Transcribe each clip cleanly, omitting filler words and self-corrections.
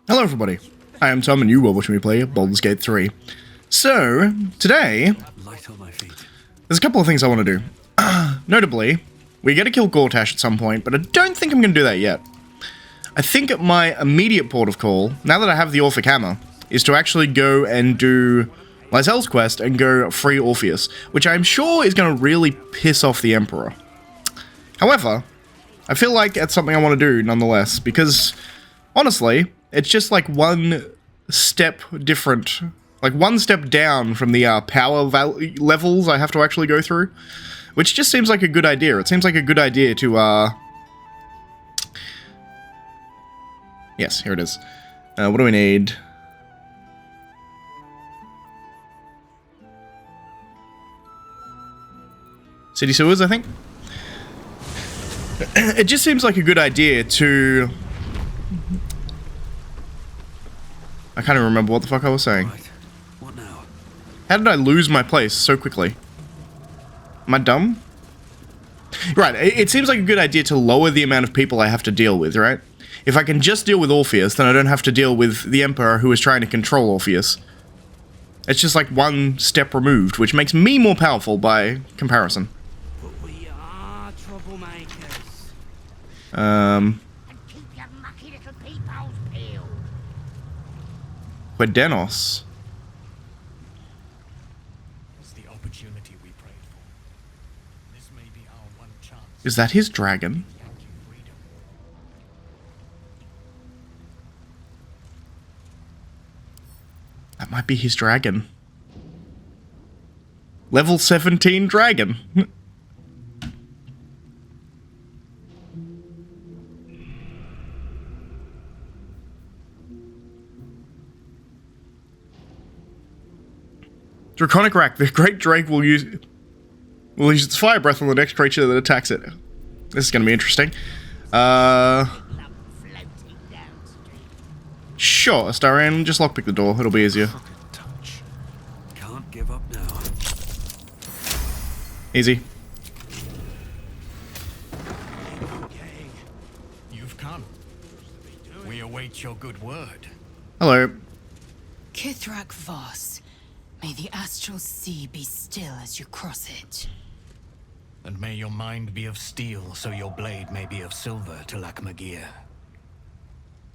Hello everybody, I am Tom and you are watching me play Baldur's Gate 3. So, today, there's a couple of things I want to do. Notably, we get to kill Gortash at some point, but I don't think I'm going to do that yet. I think my immediate port of call, now that I have the Orphic Hammer, is to actually go and do lae'zel's quest and go free Orpheus, which I'm sure is going to really piss off the Emperor. However, I feel like it's something I want to do nonetheless, because, honestly, it's just like one step different, like one step down from the power levels I have to actually go through, which just seems like a good idea. It seems like a good idea to, yes, here it is. What do we need? City sewers, I think? It just seems like a good idea to... I can't even remember what the fuck I was saying. Right. What now? How did I lose my place so quickly? Am I dumb? Right, it seems like a good idea to lower the amount of people I have to deal with, right? If I can just deal with Orpheus, then I don't have to deal with the Emperor who is trying to control Orpheus. It's just like one step removed, which makes me more powerful by comparison. But we are troublemakers. And keep your mucky little peepholes peeled. Quedenos. It's the opportunity we prayed for. This may be our one chance. Is that his dragon? Yankee freedom. That might be his dragon. Level 17 dragon. Draconic Rack. The Great Drake will use its fire breath on the next creature that attacks it. This is going to be interesting. Sure, Astarion, just lockpick the door. It'll be easier. Fucking touch. Can't give up now. Easy. Gang, you've come. We await your good word. Hello. Kithrak Voss, may the astral sea be still as you cross it. And may your mind be of steel, so your blade may be of silver to Lakmagir.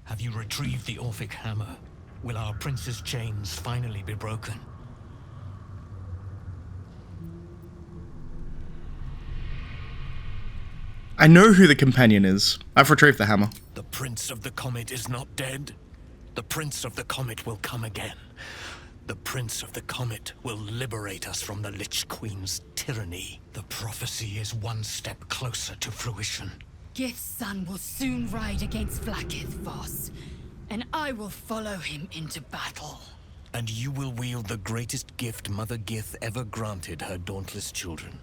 Have you retrieved the Orphic Hammer? Will our prince's chains finally be broken? I know who the companion is. I've retrieved the hammer. The Prince of the Comet is not dead. The Prince of the Comet will come again. The Prince of the Comet will liberate us from the Lich Queen's tyranny. The prophecy is one step closer to fruition. Gith's son will soon ride against Vlaakith Voss, and I will follow him into battle. And you will wield the greatest gift Mother Gith ever granted her dauntless children.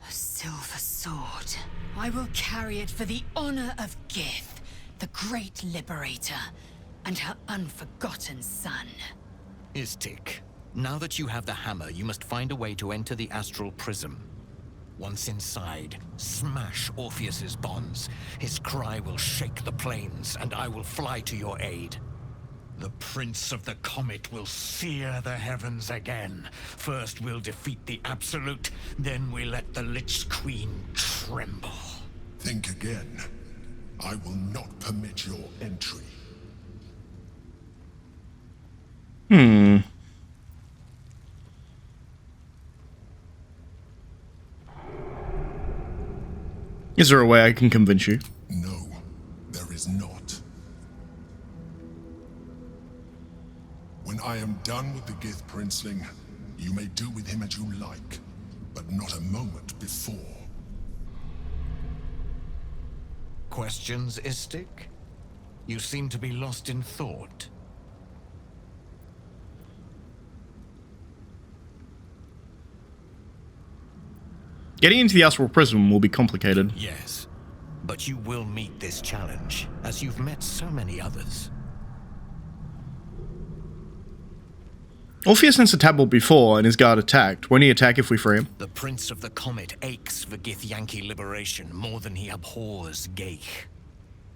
A silver sword. I will carry it for the honor of Gith, the great liberator, and her unforgotten son. Istik, now that you have the hammer, you must find a way to enter the astral prism. Once inside, smash Orpheus's bonds. His cry will shake the plains, and I will fly to your aid. The Prince of the Comet will sear the heavens again. First we'll defeat the Absolute, then we let the Lich Queen tremble. Think again. I will not permit your entry. Is there a way I can convince you? No, there is not. When I am done with the Gith Princeling, you may do with him as you like, but not a moment before. Questions, Istik? You seem to be lost in thought. Getting into the astral prism will be complicated. Yes, but you will meet this challenge, as you've met so many others. Orpheus sensed a tablet before and his guard attacked. Won't he attack if we free him? The Prince of the Comet aches for Githyanki liberation more than he abhors Geich.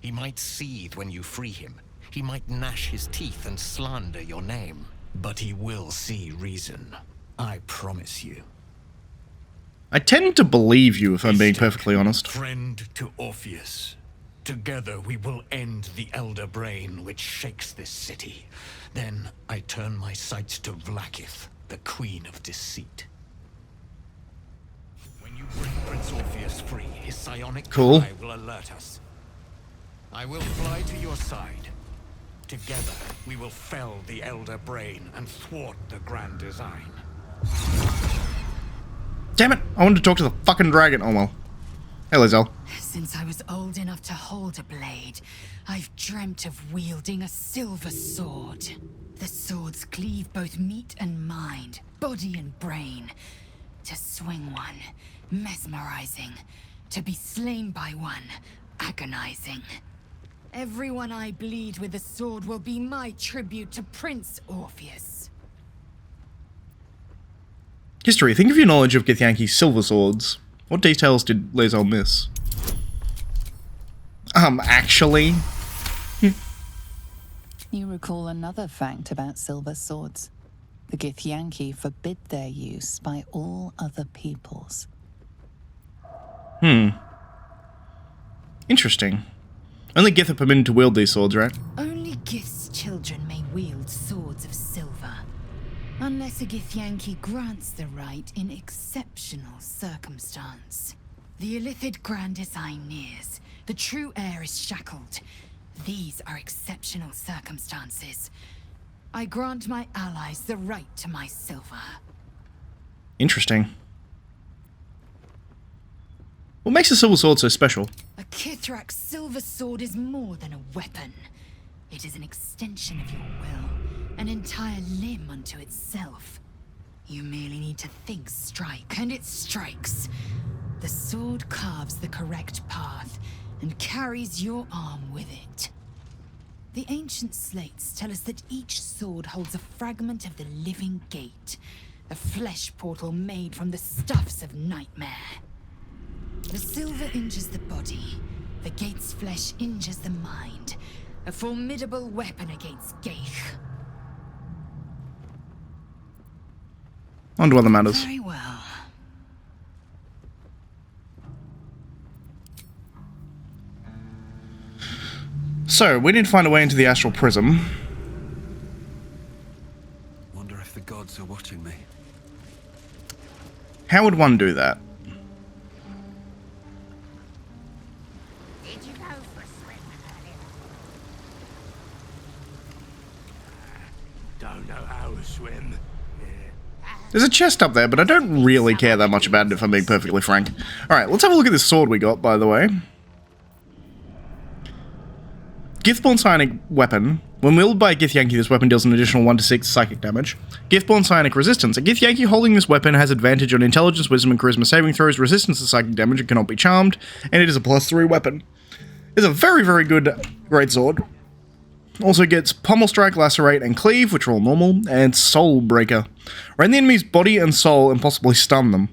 He might seethe when you free him. He might gnash his teeth and slander your name. But he will see reason. I promise you. I tend to believe you, if I'm being perfectly honest. Friend to Orpheus. Together we will end the Elder Brain which shakes this city. Then I turn my sights to Vlaakith, the Queen of Deceit. When you bring Prince Orpheus free, his psionic cry will alert us. I will fly to your side. Together, we will fell the Elder Brain and thwart the grand design. Damn it! I wanted to talk to the fucking dragon. Oh well. Hey, lae'zel. Since I was old enough to hold a blade, I've dreamt of wielding a silver sword. The swords cleave both meat and mind, body and brain. To swing one, mesmerizing. To be slain by one, agonizing. Everyone I bleed with the sword will be my tribute to Prince Orpheus. History. Think of your knowledge of Githyanki's silver swords. What details did lae'zel miss? Actually... You recall another fact about silver swords. The Githyanki forbid their use by all other peoples. Interesting. Only Gith are permitted to wield these swords, right? Only Gith's children may wield swords of silver. Unless a Githyanki grants the right in exceptional circumstance. The Illithid grand design nears. The true heir is shackled. These are exceptional circumstances. I grant my allies the right to my silver. Interesting. What makes a silver sword so special? A Kithrak's silver sword is more than a weapon. It is an extension of your will, an entire limb unto itself. You merely need to think strike, and it strikes. The sword carves the correct path, and carries your arm with it. The ancient slates tell us that each sword holds a fragment of the living gate, a flesh portal made from the stuffs of nightmare. The silver injures the body, the gate's flesh injures the mind, a formidable weapon against Gaeth. On to other matters. Very well. So, we need to find a way into the astral prism. Wonder if the gods are watching me. How would one do that? Did you go for a swim earlier? Don't know how to swim. There's a chest up there, but I don't really care that much about it, if I'm being perfectly frank. Alright, let's have a look at this sword we got, by the way. Githborn Psionic Weapon. When wielded by a Githyanki, this weapon deals an additional 1 to 6 psychic damage. Githborn Psionic Resistance. A Githyanki holding this weapon has advantage on Intelligence, Wisdom, and Charisma saving throws, resistance to psychic damage, and cannot be charmed, and it is a +3 weapon. It's a very, very good greatsword. Also gets Pommel Strike, Lacerate, and Cleave, which are all normal, and Soul Breaker. Rend the enemy's body and soul and possibly stun them.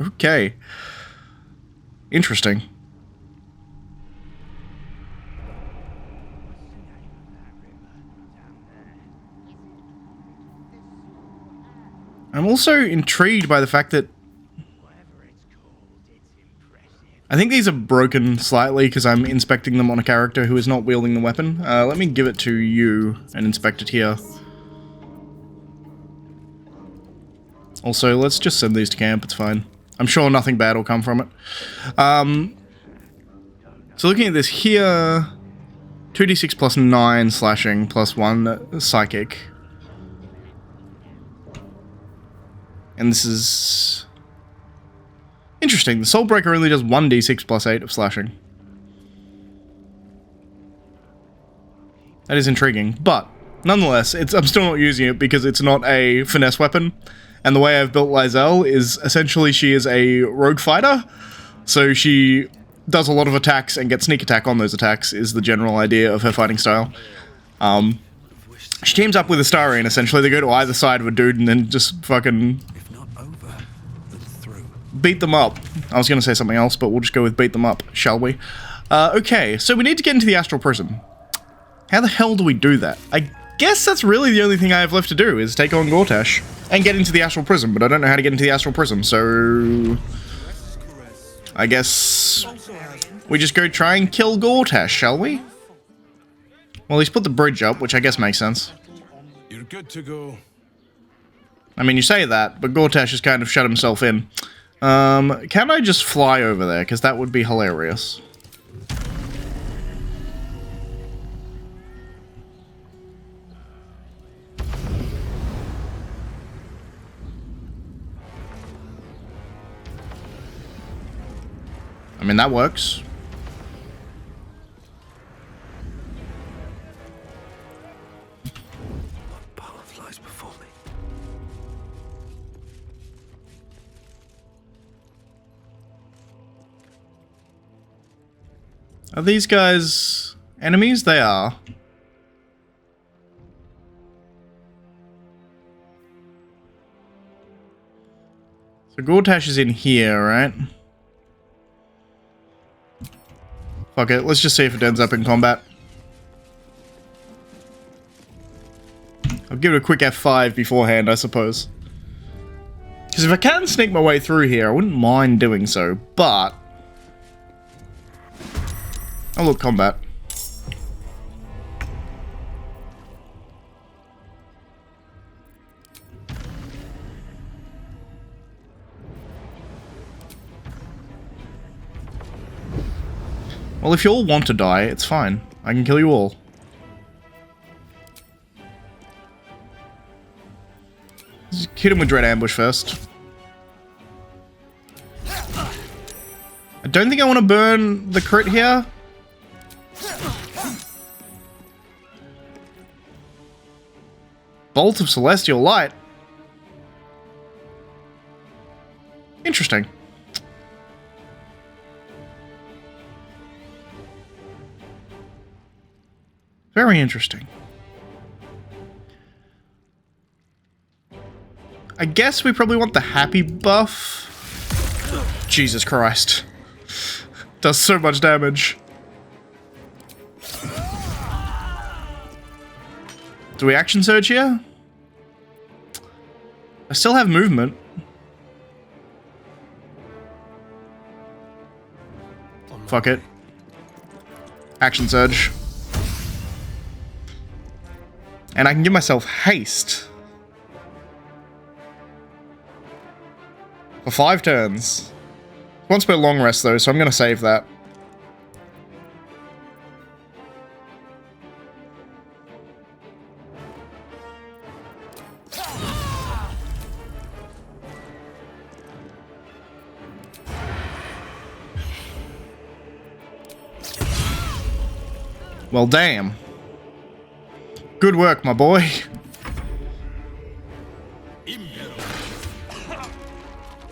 Okay. Interesting. I'm also intrigued by the fact that I think these are broken slightly because I'm inspecting them on a character who is not wielding the weapon. Let me give it to you and inspect it here. Also, let's just send these to camp, it's fine. I'm sure nothing bad will come from it. So looking at this here, 2d6 plus 9 slashing plus 1 psychic. And this is interesting. The Soul Breaker only does 1d6 plus 8 of slashing. That is intriguing, but nonetheless, I'm still not using it because it's not a finesse weapon. And the way I've built lae'zel is essentially she is a rogue fighter, so she does a lot of attacks and gets sneak attack on those attacks is the general idea of her fighting style. She teams up with a Astarion, essentially. They go to either side of a dude and then just fucking beat them up. I was going to say something else, but we'll just go with beat them up, shall we? Okay, so we need to get into the astral prison. How the hell do we do that? I guess that's really the only thing I have left to do, is take on Gortash and get into the Astral Prism, but I don't know how to get into the Astral Prism, so I guess we just go try and kill Gortash, shall we? Well, he's put the bridge up, which I guess makes sense. You're good to go. I mean, you say that, but Gortash has kind of shut himself in. Can I just fly over there? Because that would be hilarious. I mean, that works. Path lies before me. Are these guys enemies? They are. So Gortash is in here, right? Fuck it, let's just see if it ends up in combat. I'll give it a quick F5 beforehand, I suppose. Because if I can sneak my way through here, I wouldn't mind doing so, but... Oh look, combat. Well, if you all want to die, it's fine. I can kill you all. Just hit him with Dread Ambush first. I don't think I want to burn the crit here. Bolt of Celestial Light. Interesting. Very interesting. I guess we probably want the happy buff. Jesus Christ. Does so much damage. Do we action surge here? I still have movement. Fuck it. Action surge. And I can give myself haste. For 5 turns. Once per long rest though, so I'm gonna save that. Well, damn. Good work, my boy.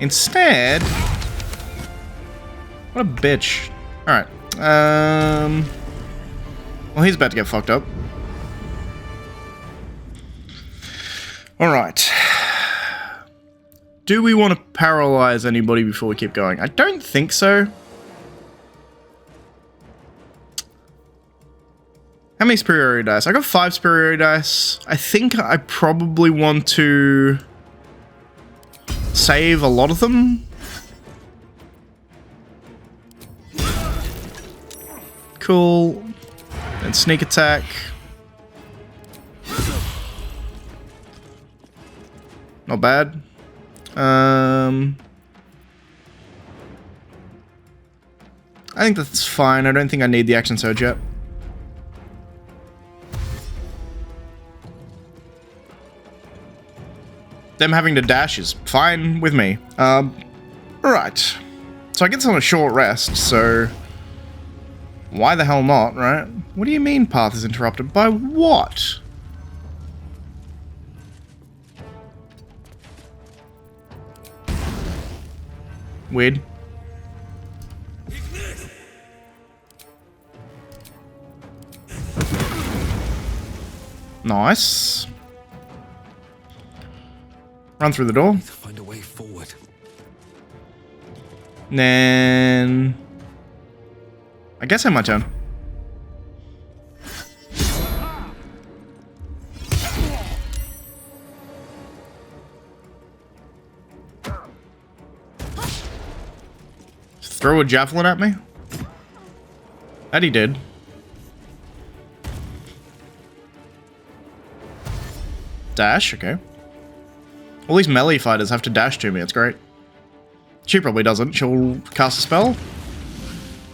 Instead... What a bitch. Alright. Well, he's about to get fucked up. Alright. Do we want to paralyze anybody before we keep going? I don't think so. How many superiority dice? I got 5 superiority dice. I think I probably want to save a lot of them. Cool. And sneak attack. Not bad. I think that's fine. I don't think I need the action surge yet. Them having to dash is fine with me. Right. So I get on a short rest, so... Why the hell not, right? What do you mean path is interrupted? By what? Weird. Nice. Run through the door. To find a way forward. Then... I guess I my turn. throw a javelin at me? That he did. Dash, okay. All these melee fighters have to dash to me, it's great. She probably doesn't. She'll cast a spell.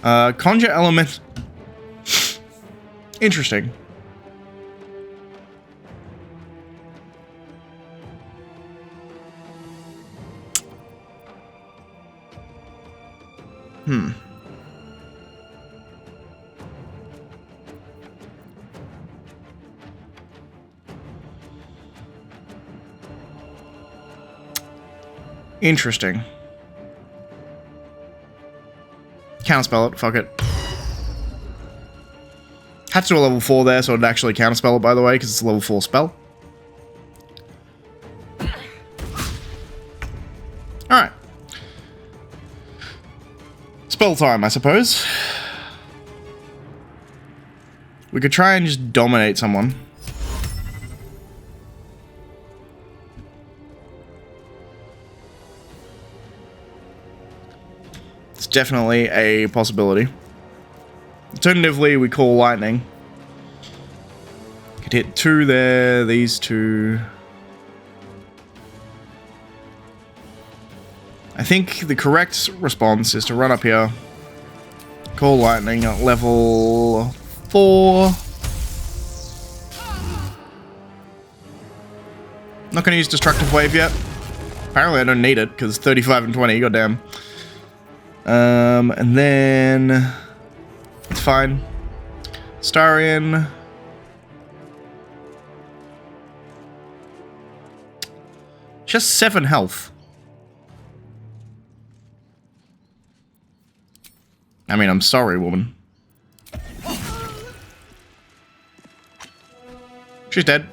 Conjure element. Interesting. Interesting. Counterspell it, fuck it. Had to do a level 4 there, so it'd actually counterspell it, by the way, because it's a level 4 spell. Alright. Spell time, I suppose. We could try and just dominate someone. It's definitely a possibility. Alternatively, we call lightning. Could hit 2 there, these 2. I think the correct response is to run up here, call lightning at level 4. Not going to use Destructive Wave yet. Apparently I don't need it, because 35 and 20, goddamn. And then... it's fine. Starion. Just 7 health. I mean, I'm sorry, woman. She's dead.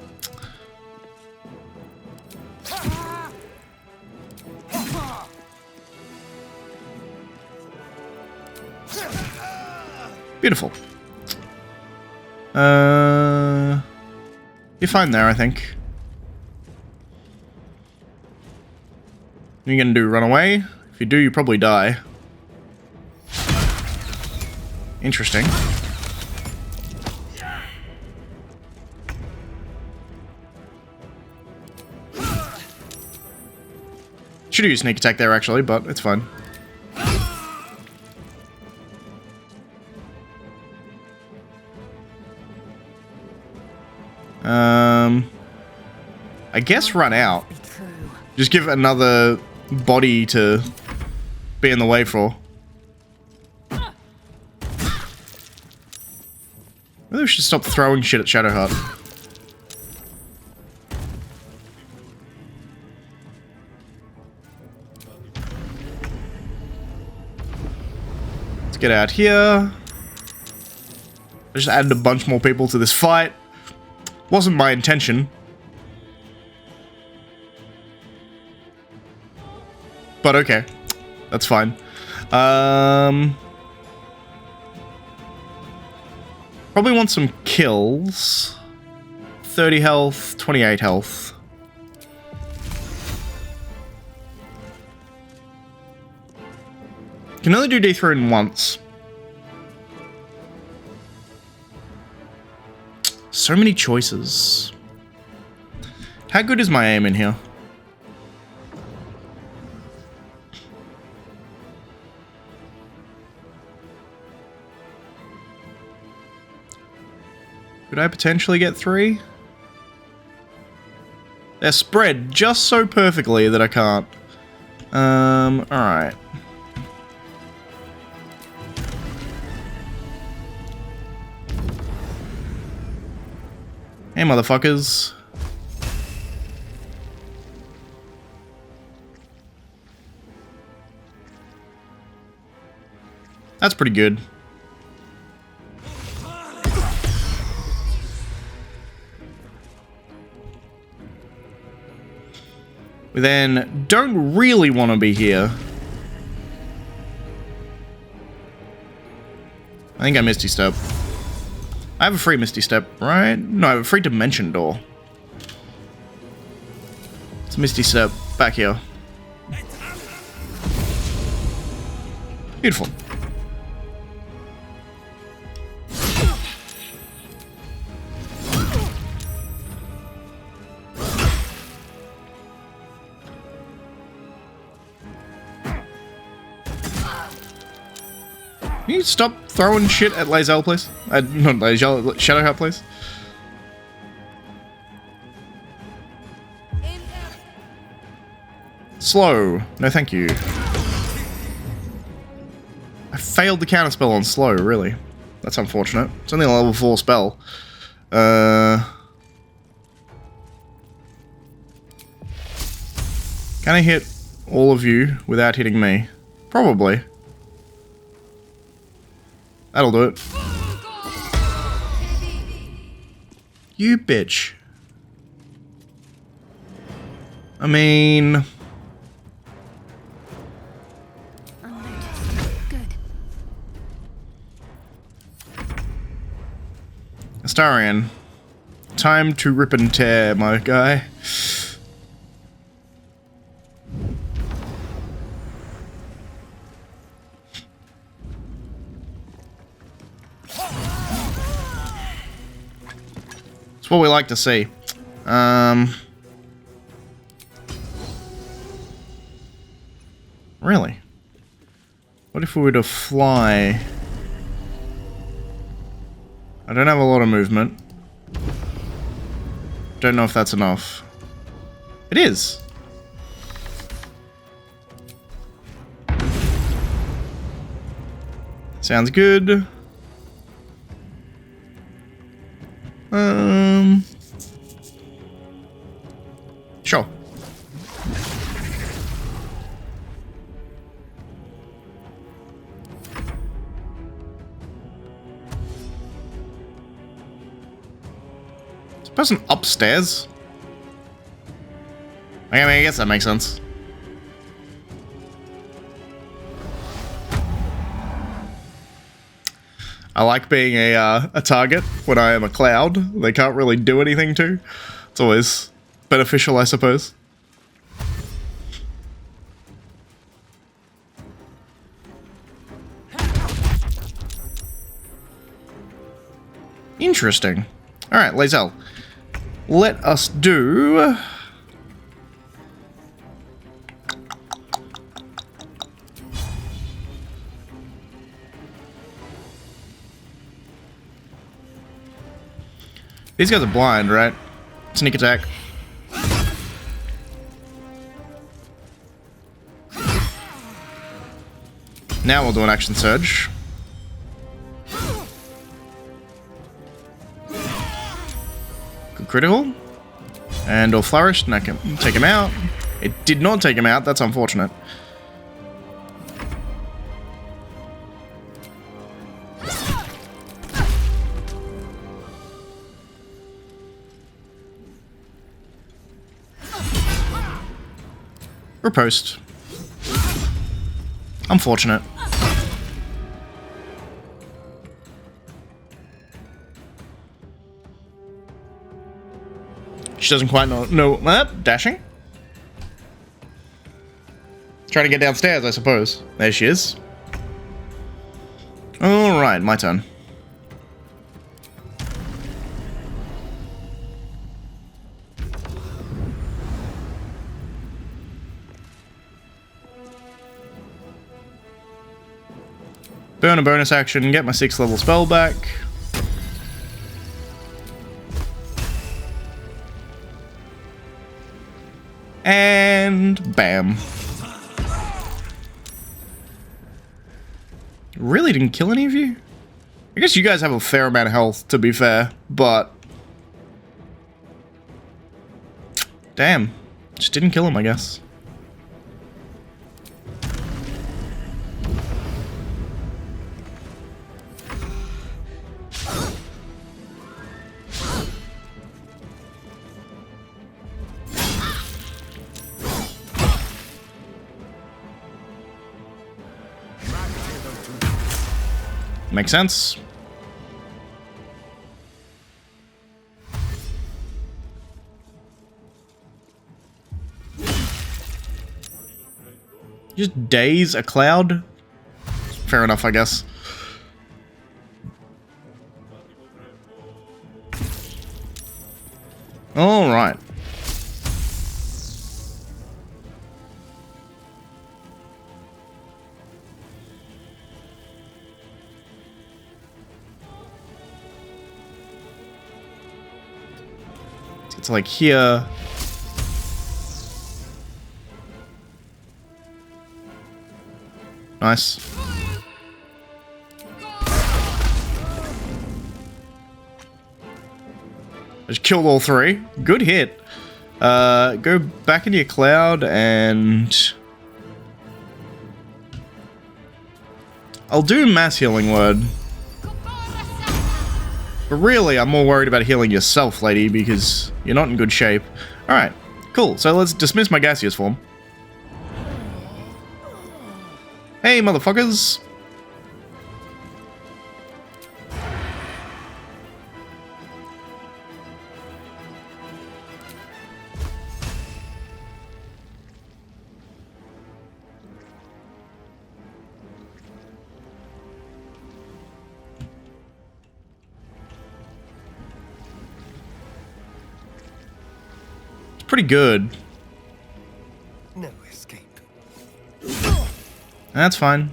Beautiful. You're fine there, I think. What are you gonna do? Run away? If you do, you probably die. Interesting. Should use sneak attack there, actually, but it's fine. I guess run out. Just give another body to be in the way for. Maybe we should stop throwing shit at Shadowheart. Let's get out here. I just added a bunch more people to this fight. Wasn't my intention. But okay. That's fine. Probably want some kills. 30 health, 28 health. Can only do dethroning once. So many choices. How good is my aim in here? Could I potentially get 3? They're spread just so perfectly that I can't. Alright. Hey, motherfuckers. That's pretty good. We then don't really want to be here. I think I Misty Step. I have a free Misty Step, right? No, I have a free Dimension Door. It's Misty Step back here. Beautiful. Can you stop throwing shit at lae'zel, please? Not lae'zel, Shadowheart, please. Slow. No, thank you. I failed the counterspell on slow, really. That's unfortunate. It's only a level 4 spell. Can I hit all of you without hitting me? Probably. That'll do it. You bitch. I mean... Good. Astarion. Time to rip and tear, my guy. It's what we like to see. Really? What if we were to fly? I don't have a lot of movement. Don't know if that's enough. It is. Sounds good. Sure. Is the person upstairs? I mean, I guess that makes sense. I like being a target when I am a cloud. They can't really do anything to. It's always beneficial, I suppose. Interesting. Alright, lae'zel. Let us do... These guys are blind, right? Sneak attack. Now we'll do an action surge. Good critical. And or flourish, and I can take him out. It did not take him out, that's unfortunate. Riposte. Unfortunate. She doesn't quite know dashing? Trying to get downstairs, I suppose. There she is. Alright, my turn. Burn a bonus action, get my 6th level spell back. And bam. Really didn't kill any of you? I guess you guys have a fair amount of health, to be fair, but... Damn. Just didn't kill him, I guess. Makes sense. Just daze a cloud? fair enough, I guess. All right. It's like here. Nice. Just killed all three. Good hit. Go back into your cloud and... I'll do mass healing word. But really, I'm more worried about healing yourself, lady, because you're not in good shape. Alright, cool. So let's dismiss my gaseous form. Hey, motherfuckers! Pretty good. No escape. That's fine.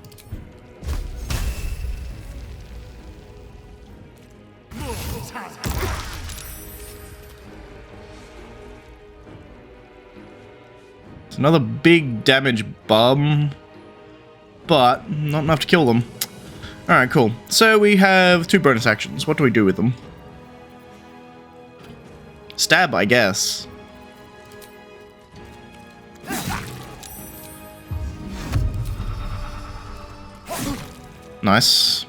It's another big damage bum, but not enough to kill them. Alright, cool. So we have 2 bonus actions. What do we do with them? Stab, I guess. Nice.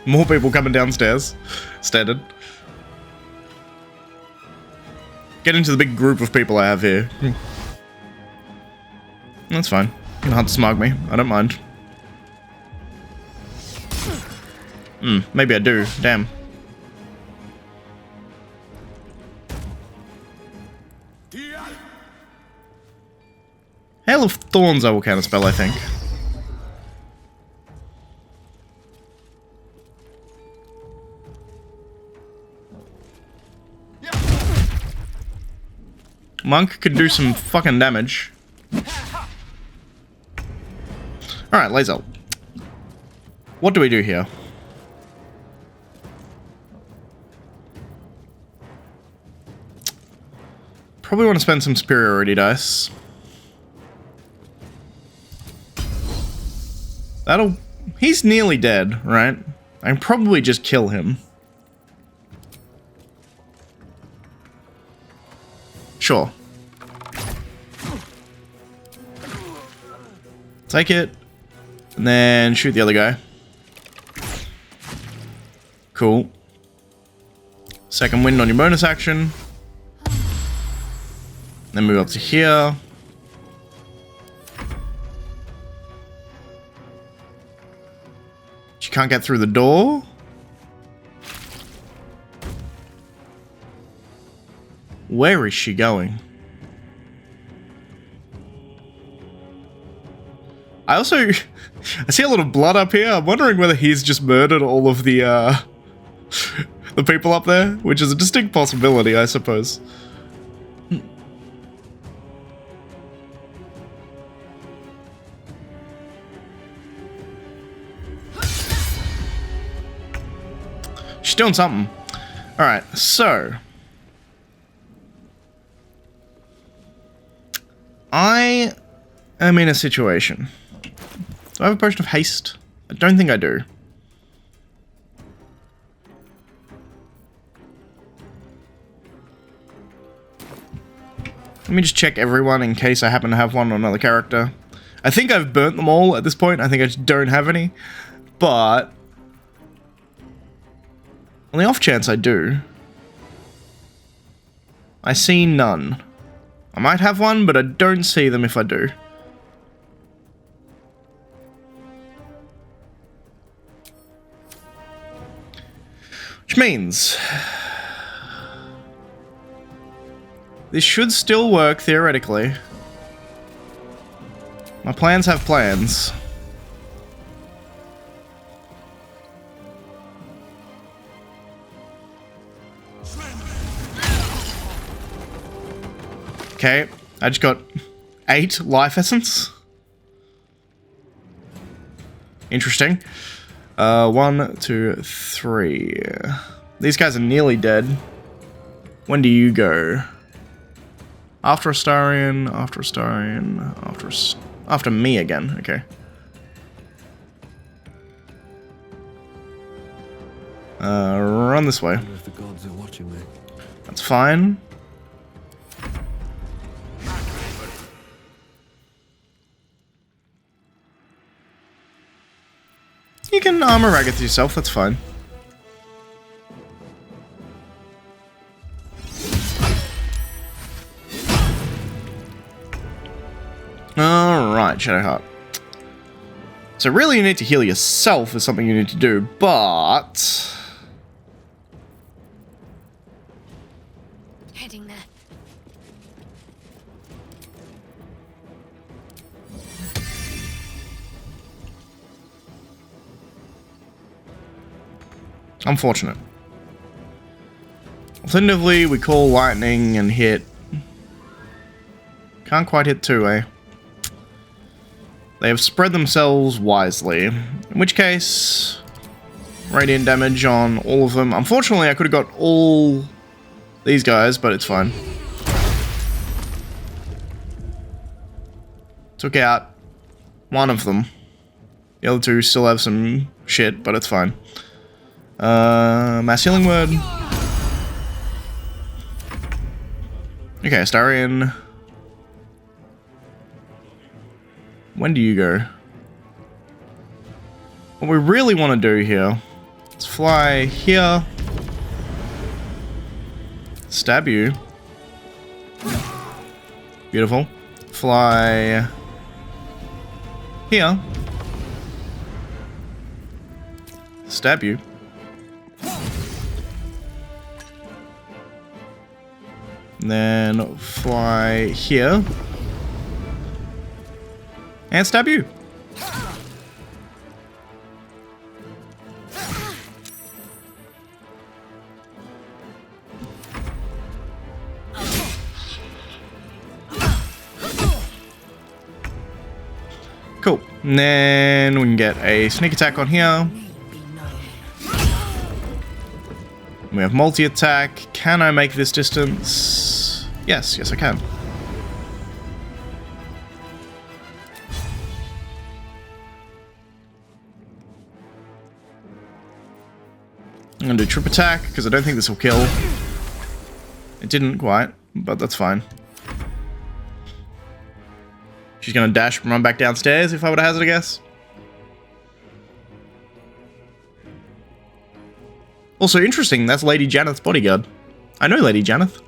More people coming downstairs. Standard. Get into the big group of people I have here. That's fine. You can hunt smog me. I don't mind. Maybe I do. Damn. Hail of Thorns I will counterspell, I think. Monk could do some fucking damage. Alright, lae'zel. What do we do here? Probably want to spend some superiority dice. That'll... He's nearly dead, right? I can probably just kill him. Sure. Take it. And then shoot the other guy. Cool. Second wind on your bonus action. Then move up to here. She can't get through the door. Where is she going? I also... I see a lot of blood up here. I'm wondering whether he's just murdered all of the the people up there, which is a distinct possibility, I suppose. She's doing something. Alright, so... I am in a situation. Do I have a potion of haste? I don't think I do. Let me just check everyone in case I happen to have one on another character. I think I've burnt them all at this point. I think I just don't have any. But... on the off chance I do, I see none. I might have one, but I don't see them if I do. Which means... this should still work, theoretically. My plans have plans. Okay, I just got 8 life essence. Interesting. 1, 2, 3. These guys are nearly dead. When do you go? After Astarion, after Astarion, after me again. Okay. Run this way. If the gods are watching me. That's fine. You can armor ragged yourself, that's fine. Alright, Shadowheart. So really you need to heal yourself is something you need to do, but... Heading there. Unfortunate. Alternatively, we call lightning and hit. Can't quite hit 2, eh? They have spread themselves wisely. In which case, radiant damage on all of them. Unfortunately, I could have got all these guys, but it's fine. Took out one of them. The other 2 still have some shit, but it's fine. Mass healing word. Okay, Astarion. When do you go? What we really want to do here is fly here. Stab you. Beautiful. Fly here. Stab you. And then fly here. And stab you. Cool. And then we can get a sneak attack on here. We have multi-attack. Can I make this distance? Yes, yes I can. I'm gonna do trip attack, because I don't think this will kill. It didn't quite, but that's fine. She's gonna dash and run back downstairs if I would have hazard a guess. Also interesting, that's Lady Janeth's bodyguard. I know Lady Janeth.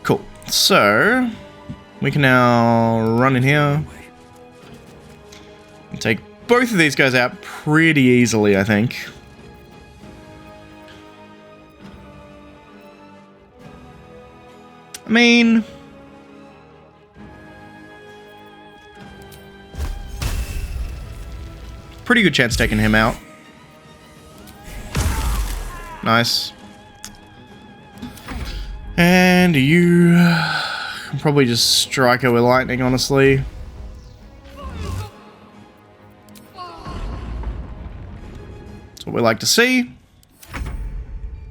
Cool. So, we can now run in here and take both of these guys out pretty easily, I think. I mean, pretty good chance taking him out. Nice. And you can probably just strike her with lightning, honestly. That's what we like to see.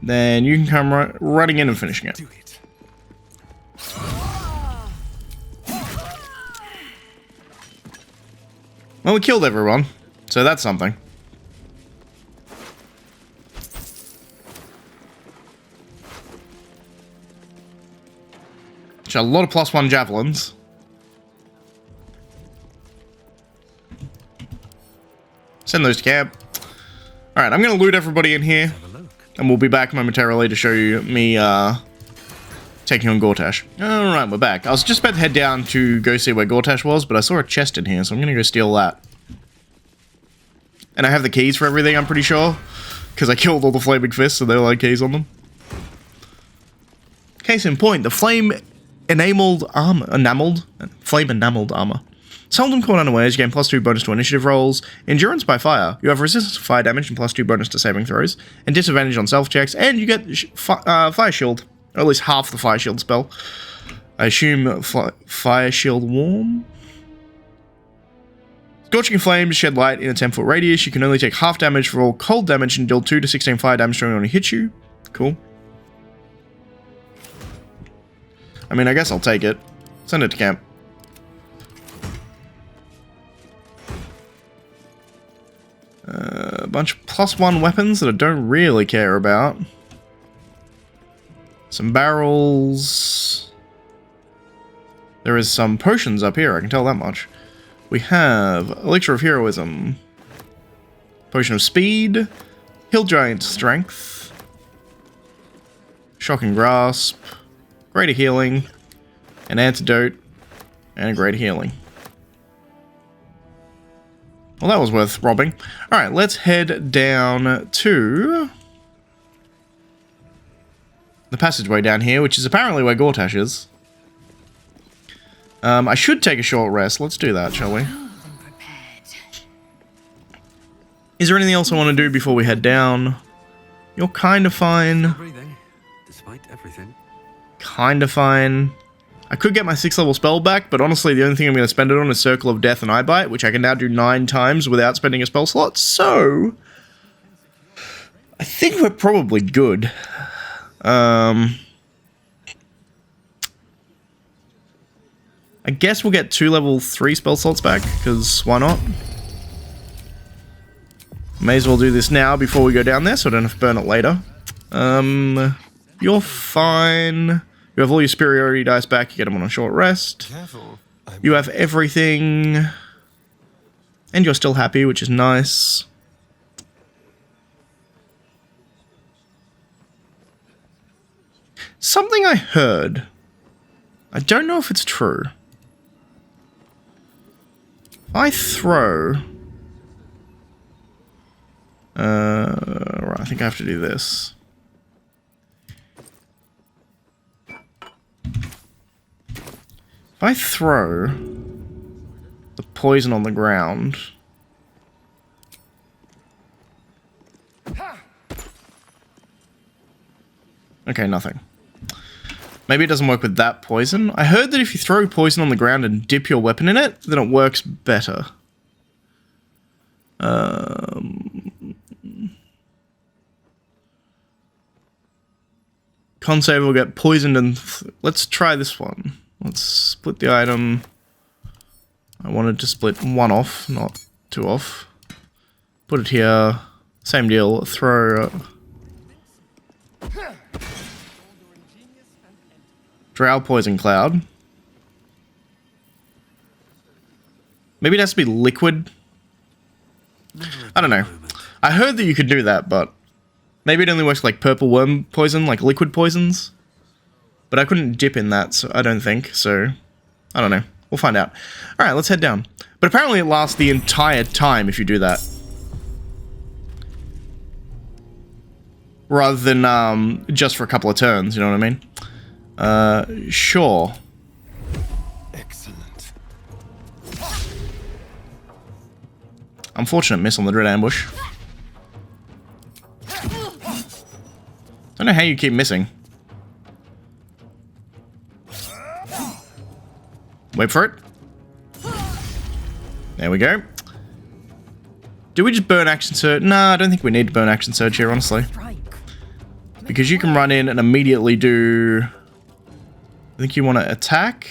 Then you can come running in and finishing it. Well, we killed everyone, so that's something. Which are a lot of +1 javelins. Send those to camp. Alright, I'm going to loot everybody in here. And we'll be back momentarily to show you me taking on Gortash. Alright, we're back. I was just about to head down to go see where Gortash was, but I saw a chest in here, so I'm going to go steal that. And I have the keys for everything, I'm pretty sure. Because I killed all the flaming fists, so they all had keys on them. Case in point, the flame-enameled armor. Flame-enameled armor. Seldom caught unawares, you gain +2 bonus to initiative rolls. Endurance by fire. You have resistance to fire damage and +2 bonus to saving throws. And disadvantage on self checks. And you get fire shield. Or at least half the fire shield spell. I assume fire shield warm? Scorching flames shed light in a 10-foot radius. You can only take half damage for all cold damage and deal 2 to 16 fire damage when it hits you. Cool. I mean, I guess I'll take it. Send it to camp. A bunch of +1 weapons that I don't really care about. Some barrels. There is some potions up here, I can tell that much. We have Elixir of Heroism, Potion of Speed, Hill Giant Strength, Shocking Grasp, Greater Healing, an Antidote, and a Greater Healing. Well, that was worth robbing. Alright, let's head down to the passageway down here, which is apparently where Gortash is. I should take a short rest. Let's do that, shall we? Is there anything else I want to do before we head down? You're kind of fine. Breathing, despite everything. Kind of fine. I could get my 6th level spell back, but honestly the only thing I'm going to spend it on is Circle of Death and Eye Bite, which I can now do 9 times without spending a spell slot, so I think we're probably good. I guess we'll get 2 level 3 spell slots back, because why not? May as well do this now before we go down there, so I don't have to burn it later. You're fine. You have all your superiority dice back, you get them on a short rest. Careful. You have everything. And you're still happy, which is nice. Something I heard. I don't know if it's true. If I throw... right, I think I have to do this. If I throw the poison on the ground... Okay, nothing. Maybe it doesn't work with that poison. I heard that if you throw poison on the ground and dip your weapon in it, then it works better. Con save will get poisoned and... Let's try this one. Let's split the item. I wanted to split 1 off, not 2 off. Put it here. Same deal. Throw... Drow Poison Cloud. Maybe it has to be liquid. I don't know. I heard that you could do that, but maybe it only works like purple worm poison, like liquid poisons. But I couldn't dip in that, so I don't think, so I don't know. We'll find out. Alright, let's head down. But apparently it lasts the entire time if you do that. Rather than just for a couple of turns, you know what I mean? Sure. Excellent. Unfortunate miss on the dread ambush. Don't know how you keep missing. Wait for it. There we go. Do we just burn action surge? Nah, I don't think we need to burn action surge here, honestly. Because you can run in and immediately do... I think you want to attack?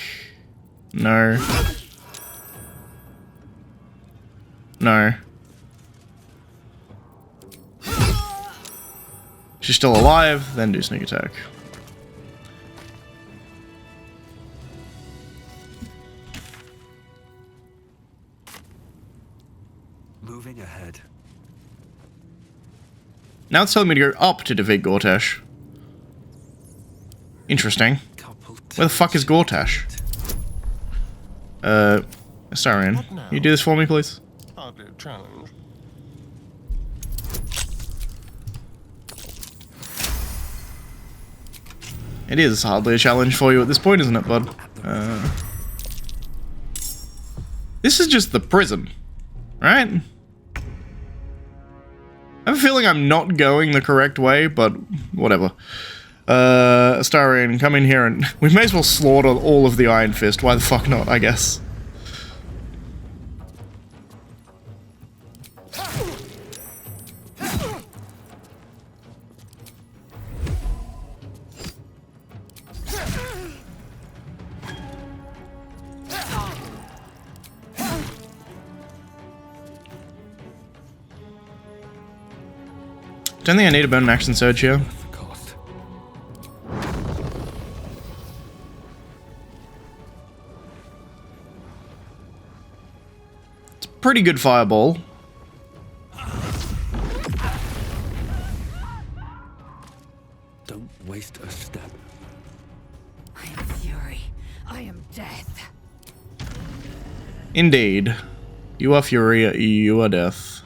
No. No. She's still alive, then do sneak attack. Moving ahead. Now it's telling me to go up to defeat Gortash. Interesting. Where the fuck is Gortash? Astarion, can you do this for me, please? Hardly a challenge. It is hardly a challenge for you at this point, isn't it, bud? This is just the prison, right? I have a feeling I'm not going the correct way, but whatever. Astarion, come in here and... We may as well slaughter all of the Iron Fist. Why the fuck not, I guess. Don't think I need to burn an action surge here. It's a pretty good fireball. Don't waste a step. I am fury. I am death. Indeed. You are fury, you are death.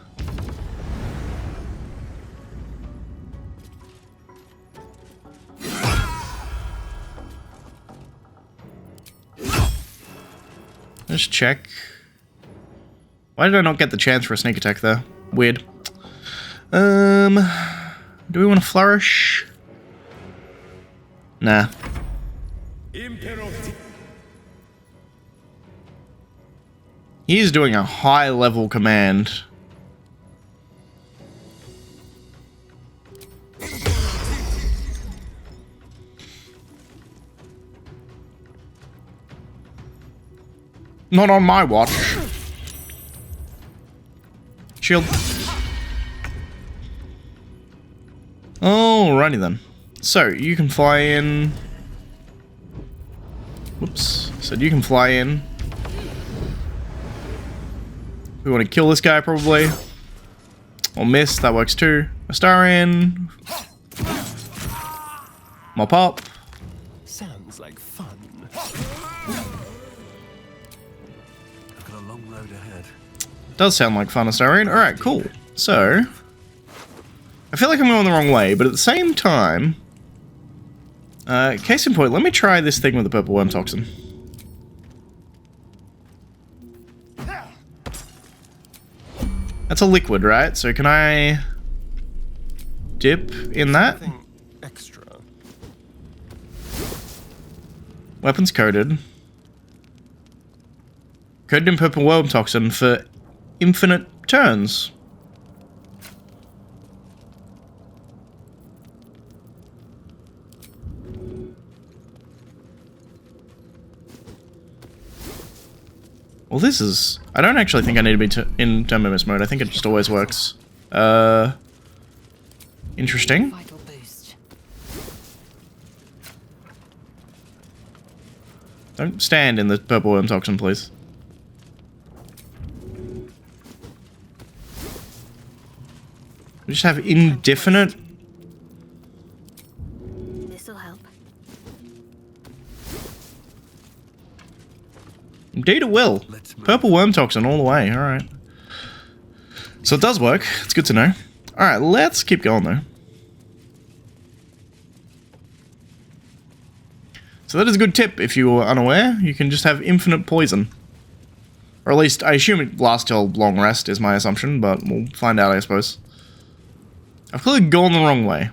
Let's check. Why did I not get the chance for a sneak attack there? Weird. Do we want to flourish? Nah. He's doing a high level command. Not on my watch. Shield. Alrighty then. So, you can fly in... Whoops. Said you can fly in. We want to kill this guy, probably. Or miss, that works too. Astarion. Mop up. Sounds like fun. I've got a long road ahead. Does sound like fun, Astarion. Alright, cool. So... I feel like I'm going the wrong way, but at the same time... case in point, let me try this thing with the purple worm toxin. That's a liquid, right? So can I... dip in that? Extra. Weapons coated. Coated in purple worm toxin for infinite turns. Well, this is... I don't actually think I need to be in Terminus mode. I think it just always works. Interesting. Vital boost. Don't stand in the purple worm toxin, please. We just have indefinite... This'll help. Indeed it will. Purple worm toxin all the way, alright. So it does work, it's good to know. Alright, let's keep going though. So that is a good tip if you were unaware. You can just have infinite poison. Or at least, I assume it lasts till long rest is my assumption, but we'll find out I suppose. I've clearly gone the wrong way.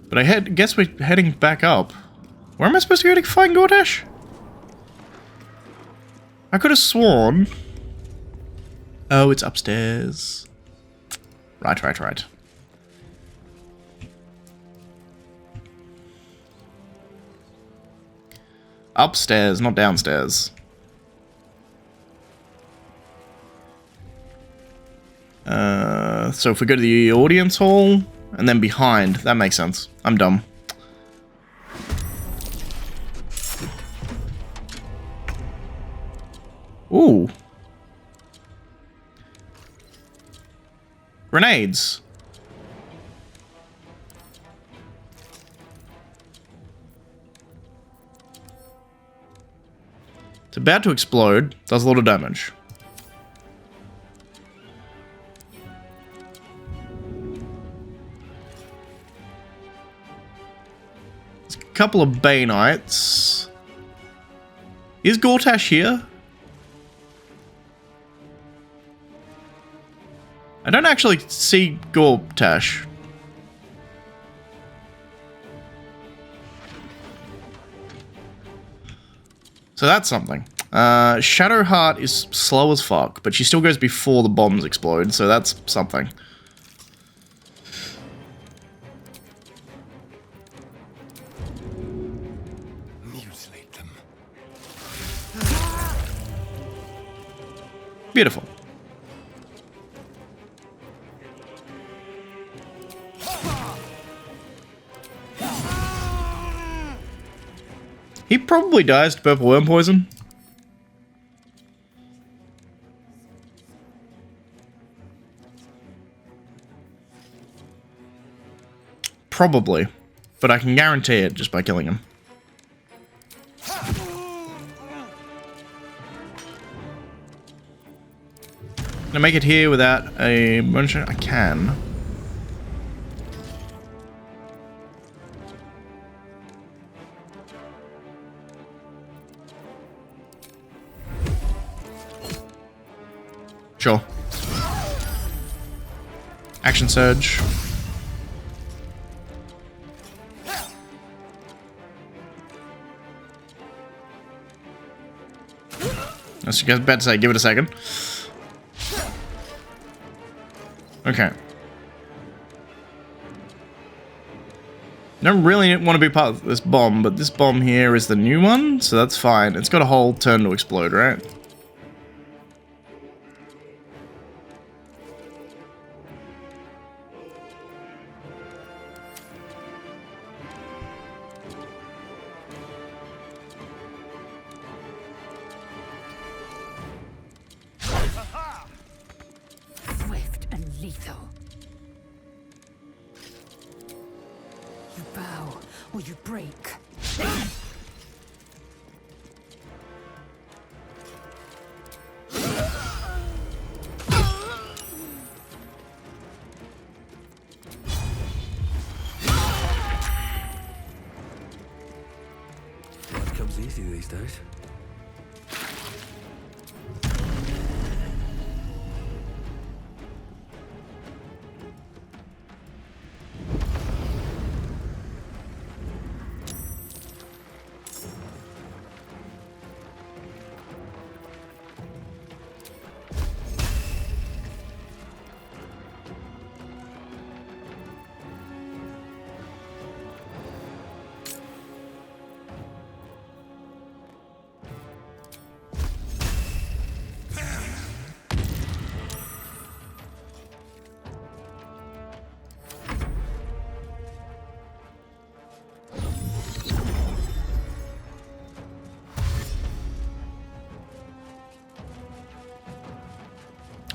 But I guess we're heading back up. Where am I supposed to go to find Gortash? I could have sworn... Oh, it's upstairs. Right. Upstairs, not downstairs. So if we go to the audience hall, and then behind, that makes sense. I'm dumb. Ooh. Grenades. It's about to explode. Does a lot of damage. There's a couple of Bay Knights. Is Gortash here? I don't actually see Gortash. So that's something. Shadowheart is slow as fuck, but she still goes before the bombs explode, so that's something. Mutilate them. Beautiful. He probably dies to purple worm poison. Probably. But I can guarantee it just by killing him. Can I make it here without a motion? I can. Sure. Action surge. I was about to say, give it a second. Okay. Don't really want to be part of this bomb, but this bomb here is the new one, so that's fine. It's got a whole turn to explode, right? Swift and lethal. You bow or you break. Life comes easy these days.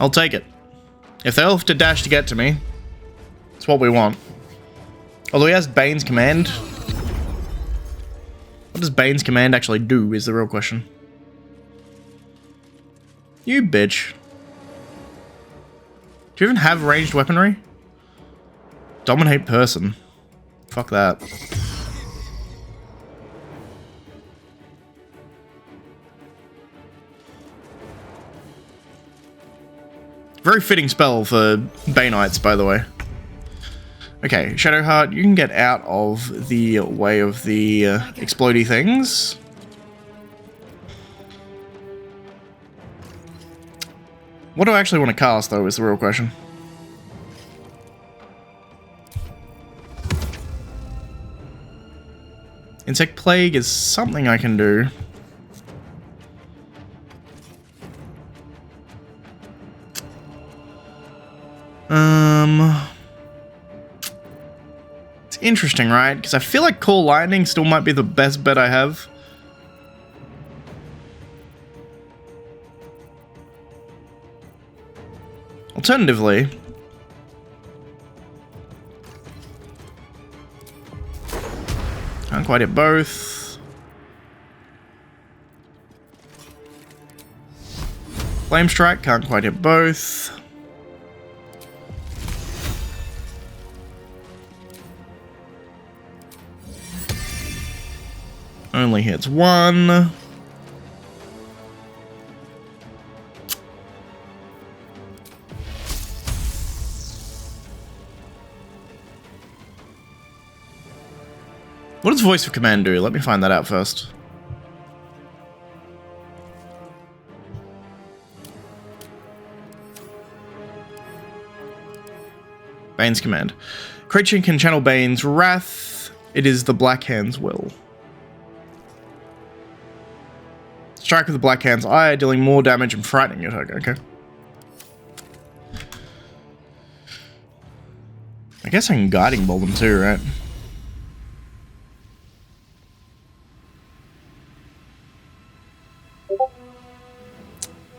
I'll take it. If they'll have to dash to get to me, it's what we want. Although he has Bane's Command. What does Bane's Command actually do is the real question. You bitch. Do you even have ranged weaponry? Dominate person. Fuck that. Very fitting spell for Bay Knights, by the way. Okay, Shadowheart, you can get out of the way of the explodey things. What do I actually want to cast, though, is the real question. Insect Plague is something I can do. It's interesting, right? Because I feel like Call Lightning still might be the best bet I have. Alternatively, can't quite hit both. Flame Strike, can't quite hit both. Only hits one. What does voice of command do? Let me find that out first. Bane's command. Creature can channel Bane's wrath. It is the Black Hand's will. Strike with the Black Hand's eye, dealing more damage and frightening your target. Okay. I guess I can guiding bolt them too, right?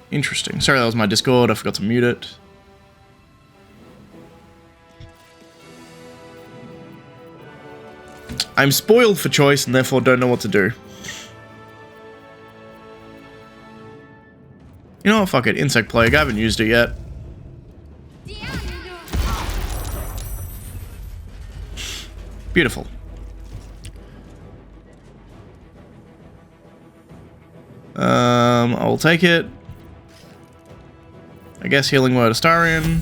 Interesting. Sorry, that was my Discord. I forgot to mute it. I'm spoiled for choice and therefore don't know what to do. You know what? Fuck it. Insect Plague. I haven't used it yet. Beautiful. I'll take it. I guess Healing Word Astarion.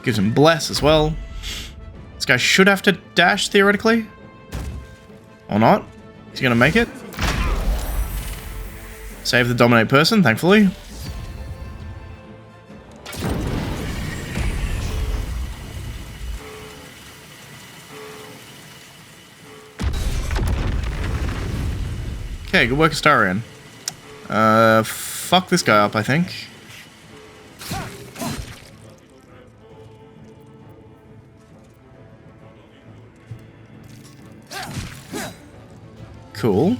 Gives him Bless as well. This guy should have to dash, theoretically. Or not. He's gonna make it. Save the Dominate person, thankfully. Okay, good work, Astarion. Fuck this guy up, I think. Cool.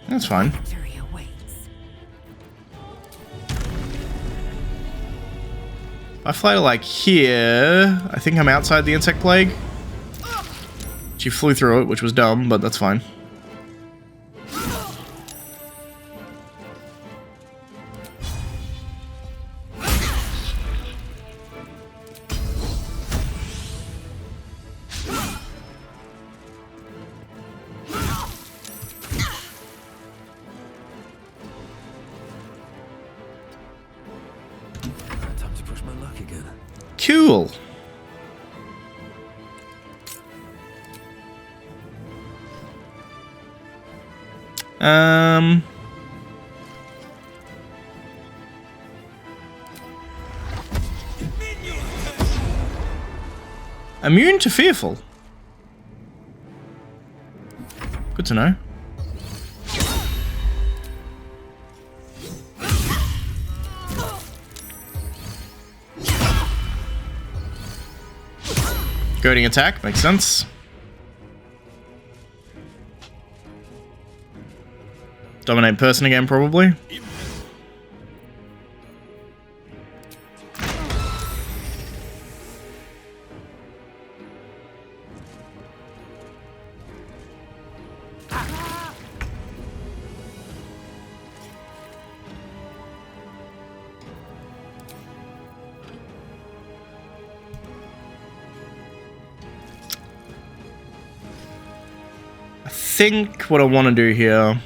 That's fine. I fly to like here. I think I'm outside the Insect Plague. She flew through it, which was dumb, but that's fine. Time to push my luck again. Cool. Immune to Fearful. Good to know. Goading attack, makes sense. Dominate person again, probably. I think what I want to do here.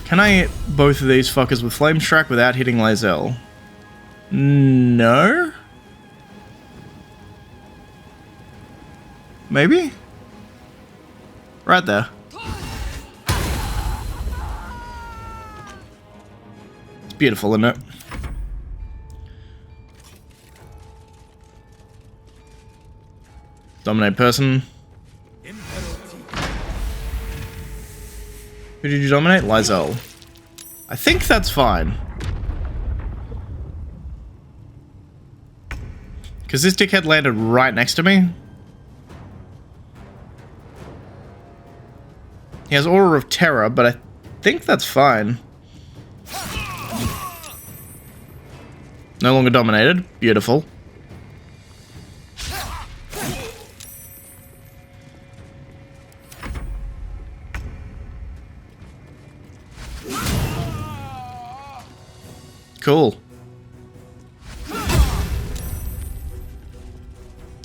Can I hit both of these fuckers with Flame Strike without hitting lae'zel? No? Maybe? Right there. It's beautiful, isn't it? Dominate person. Who did you dominate? lae'zel. I think that's fine. Because this dickhead landed right next to me. He has Aura of Terror, but I think that's fine. No longer dominated. Beautiful. Cool.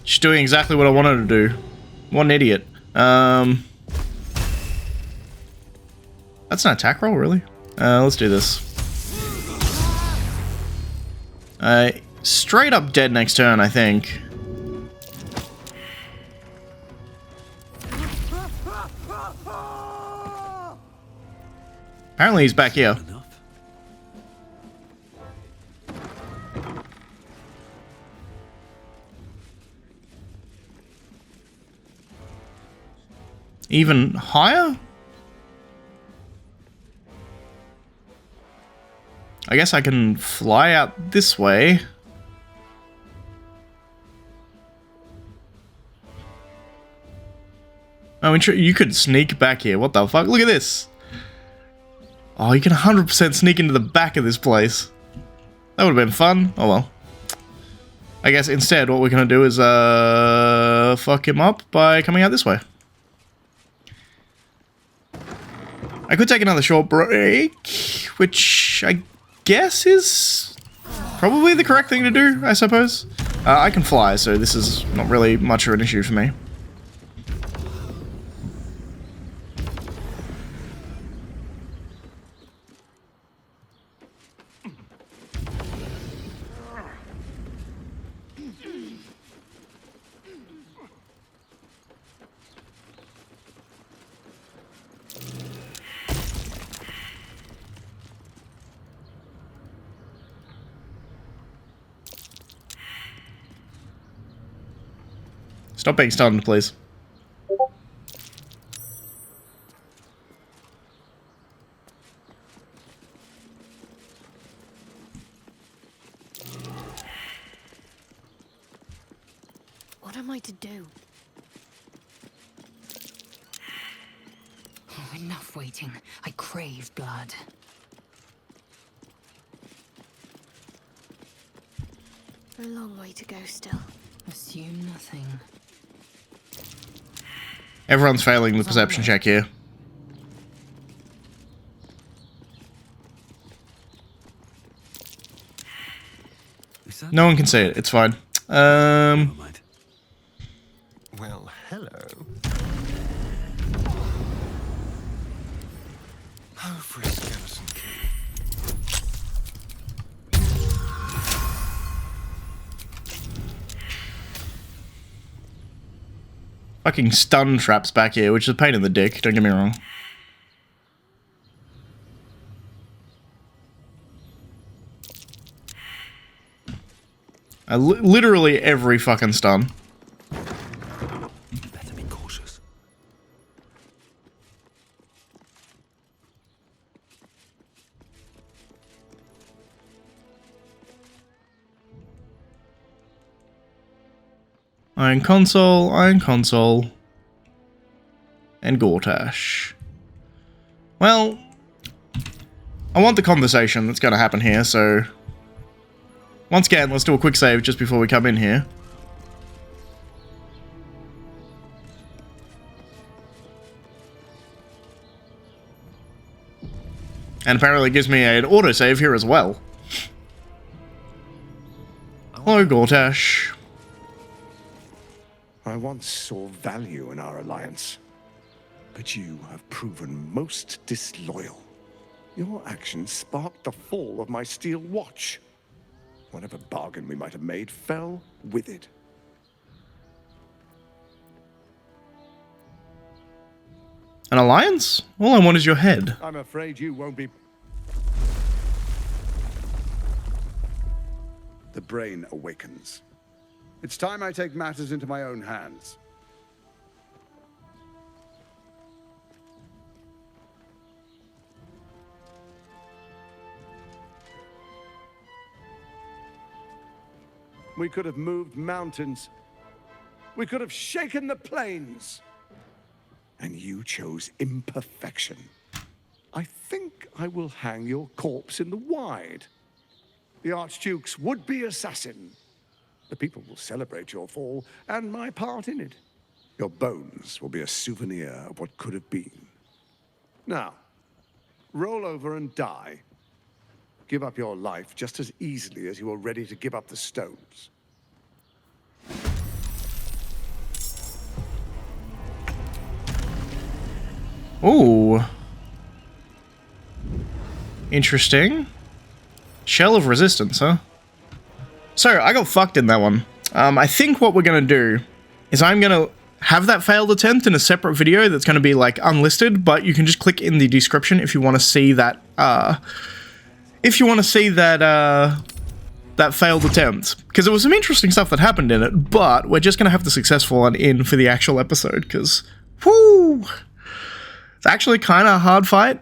She's doing exactly what I wanted to do. What an idiot. That's an attack roll, really? Let's do this. Straight up dead next turn, I think. Apparently he's back here. Even higher? I guess I can fly out this way. Oh, you could sneak back here. What the fuck? Look at this. Oh, you can 100% sneak into the back of this place. That would have been fun. Oh well. I guess instead what we're going to do is fuck him up by coming out this way. I could take another short break, which I guess is probably the correct thing to do, I suppose. I can fly, so this is not really much of an issue for me. Stop being stunned, please. What am I to do? Oh, enough waiting. I crave blood. A long way to go still. Assume nothing. Everyone's failing the perception check here. No one can see it. It's fine. Never mind. Well, hello. Oh, for a skeleton key. Fucking stun traps back here, which is a pain in the dick, don't get me wrong. Literally every fucking stun. Better be cautious. Iron Console, and Gortash. Well, I want the conversation that's going to happen here, so once again, let's do a quick save just before we come in here. And apparently it gives me an autosave here as well. Hello, Gortash. I once saw value in our alliance, but you have proven most disloyal. Your actions sparked the fall of my steel watch. Whatever bargain we might have made fell with it. An alliance? All I want is your head. I'm afraid you won't be... The brain awakens. It's time I take matters into my own hands. We could have moved mountains. We could have shaken the plains. And you chose imperfection. I think I will hang your corpse in the wide. The Archduke's would-be assassin. The people will celebrate your fall and my part in it. Your bones will be a souvenir of what could have been. Now, roll over and die. give up your life just as easily as you are ready to give up the stones. Ooh. Interesting. Shell of Resistance, huh? So, I got fucked in that one. I think what we're gonna do is I'm gonna have that failed attempt in a separate video that's gonna be, like, unlisted, but you can just click in the description if you want to see that, that failed attempt. Because there was some interesting stuff that happened in it, but we're just gonna have the successful one in for the actual episode, because, whoo! It's actually kind of a hard fight.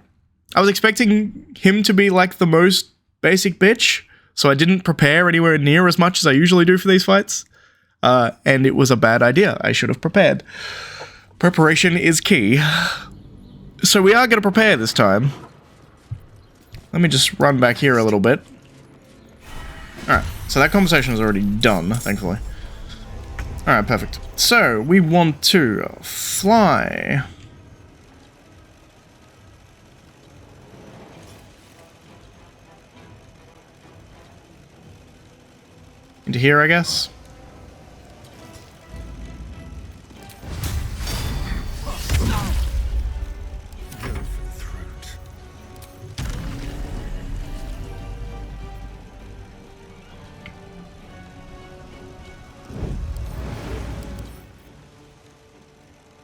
I was expecting him to be, like, the most basic bitch, so I didn't prepare anywhere near as much as I usually do for these fights. And it was a bad idea. I should have prepared. Preparation is key. So we are going to prepare this time. Let me just run back here a little bit. Alright, so that conversation is already done, thankfully. Alright, perfect. So, we want to fly. Into here, I guess.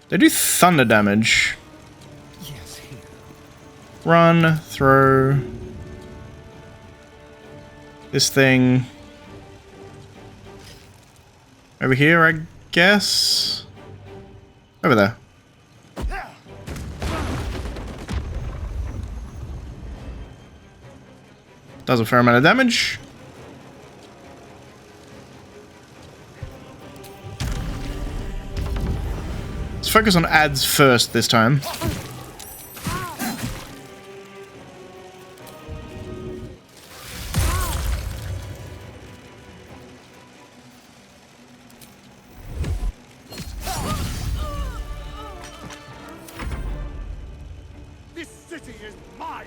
They do thunder damage. Yes, here. Run, throw. This thing. Over here, I guess. Over there. Does a fair amount of damage. Let's focus on ads first this time. This city is mine!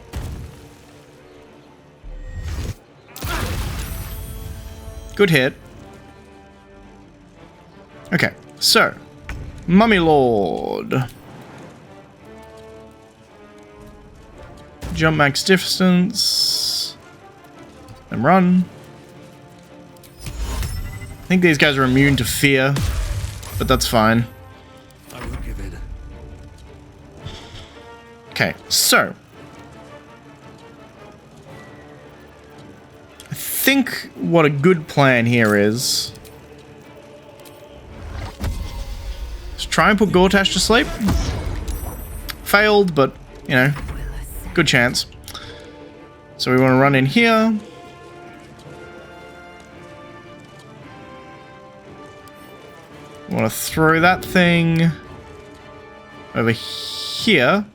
Good hit. Okay, so Mummy Lord. Jump max distance. And run. I think these guys are immune to fear, but that's fine. I won't give in. Okay, so I think what a good plan here is try and put Gortash to sleep. Failed, but, you know, good chance. So we want to run in here. We want to throw that thing over here.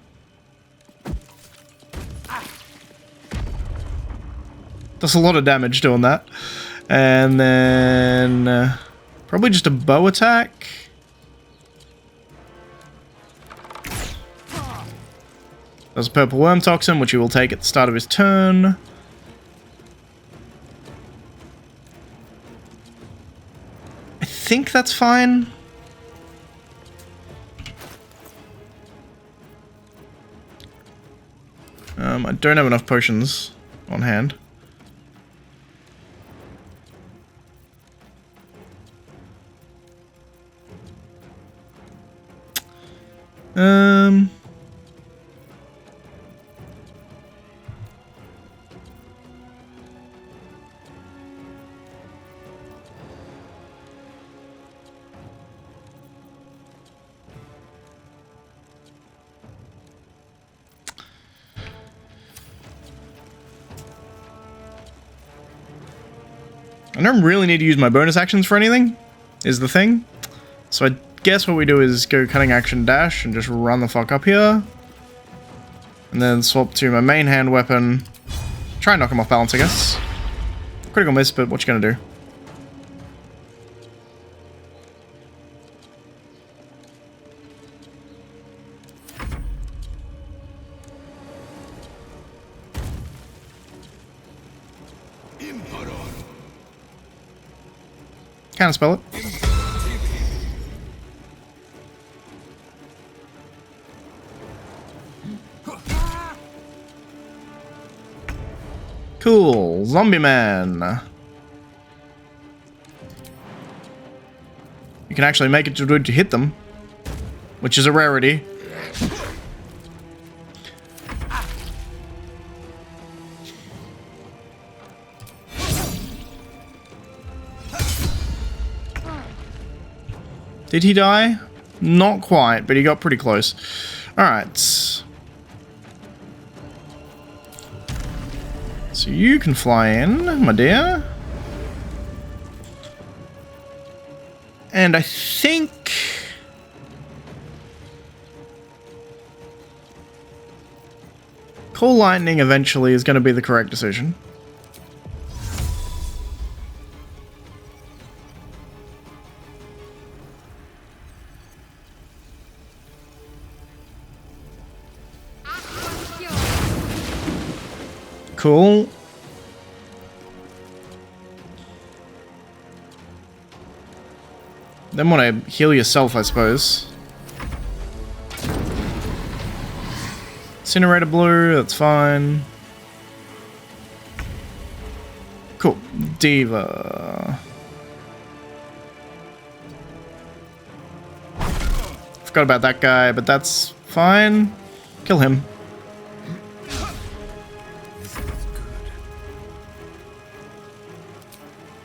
Does a lot of damage doing that. And then probably just a bow attack. There's a purple worm toxin, which he will take at the start of his turn. I think that's fine. I don't have enough potions on hand. I don't really need to use my bonus actions for anything, is the thing. So I guess what we do is go cutting action dash and just run the fuck up here. And then swap to my main hand weapon. Try and knock him off balance, I guess. Critical miss, but what you gonna do? Can't spell it. Cool. Zombie man. You can actually make it to hit them, which is a rarity. Did he die? Not quite, but he got pretty close. Alright. So you can fly in, my dear. And I think... Call lightning eventually is going to be the correct decision. Cool. Then want to heal yourself, I suppose. Incinerator blue, that's fine. Cool. Diva. Forgot about that guy, but that's fine. Kill him.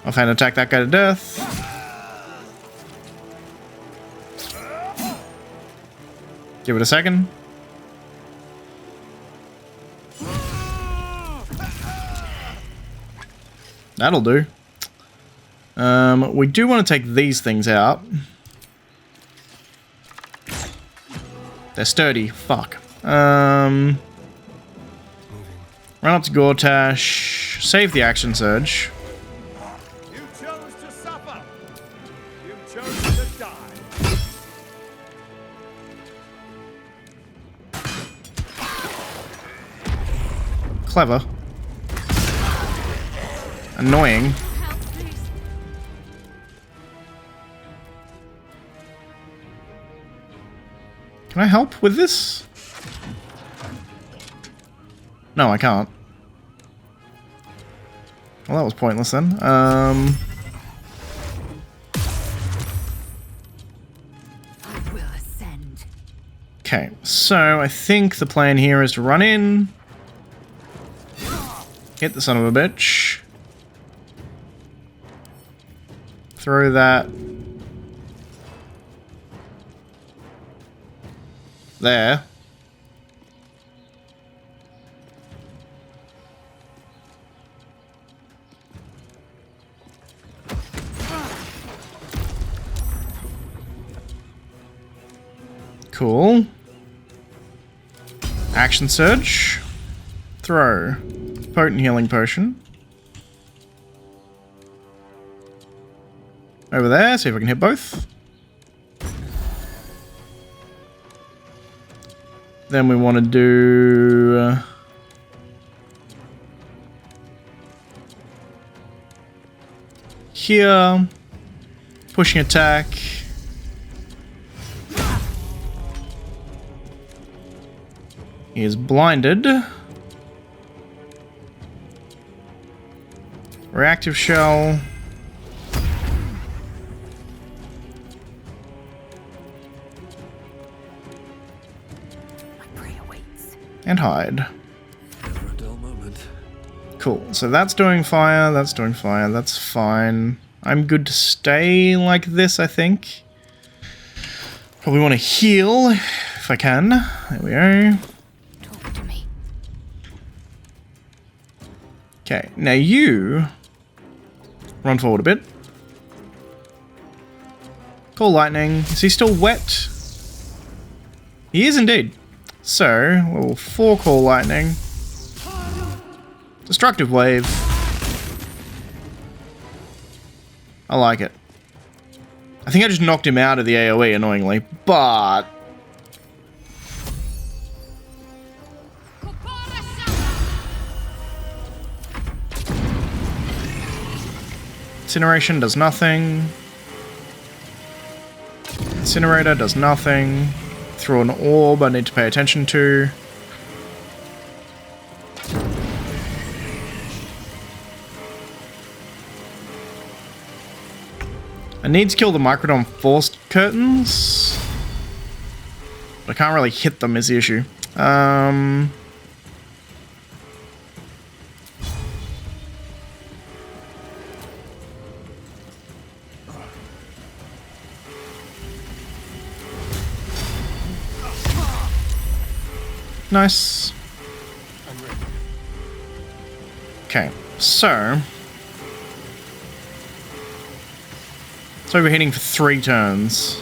Offhand attack that guy to death. Give it a second. That'll do. We do want to take these things out. They're sturdy. Fuck. Run up to Gortash. Save the action surge. You chose to suffer. You chose to die. Clever. Annoying. Can I help with this? No, I can't. Well, that was pointless then. I will ascend. Okay, so I think the plan here is to run in. Hit the son of a bitch. Throw that there. Cool. Action surge. Throw. Potent healing potion. Over there, see if I can hit both. Then we want to do... here. Pushing attack. He is blinded. Reactive shell. And hide. Never a dull moment. Cool. So that's doing fire, that's doing fire, that's fine. I'm good to stay like this, I think. Probably want to heal if I can. There we go. Talk to me. Okay, now you run forward a bit. Call lightning. Is he still wet? He is indeed. So, we'll 4 call lightning. Destructive wave. I like it. I think I just knocked him out of the AoE annoyingly, but... Incineration does nothing. Incinerator does nothing. Throw an orb I need to pay attention to. I need to kill the Microdon Forced Curtains. I can't really hit them is the issue. Nice. Okay, so overheating for 3 turns.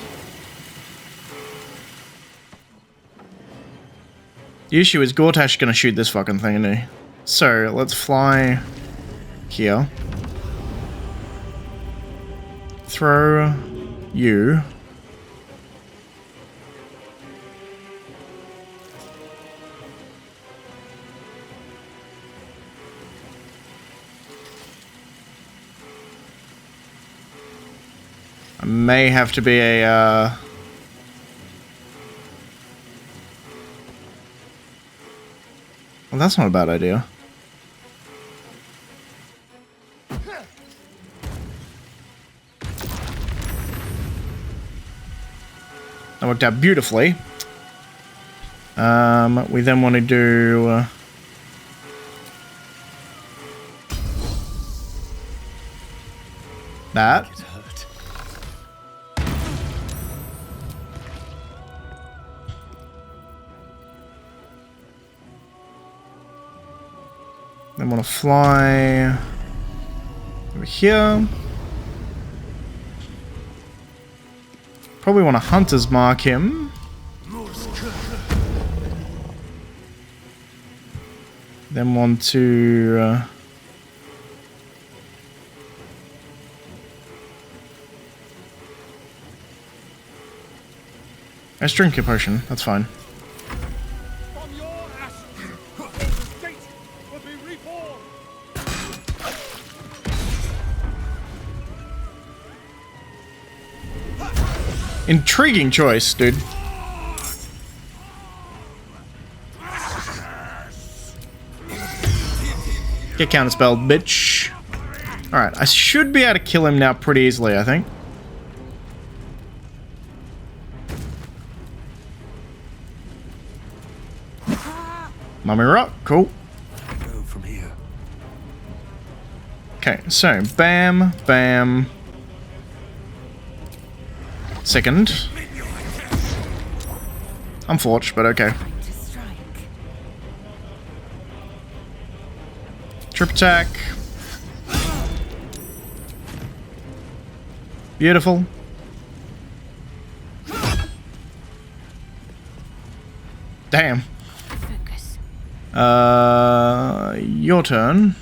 The issue is Gortash is gonna shoot this fucking thing, isn't he? So let's fly here. Throw you. I may have to be a, well, that's not a bad idea. That worked out beautifully. We then want to do... that. Then want to fly over here. Probably want to Hunter's Mark him. Then want to... let's drink your potion, that's fine. Intriguing choice, dude. Get counterspelled, bitch. Alright, I should be able to kill him now pretty easily, I think. Mummy rock, cool. Go from here. Okay, so bam, bam. Second. Unfortunate, but okay. Trip attack. Beautiful. Damn. Your turn.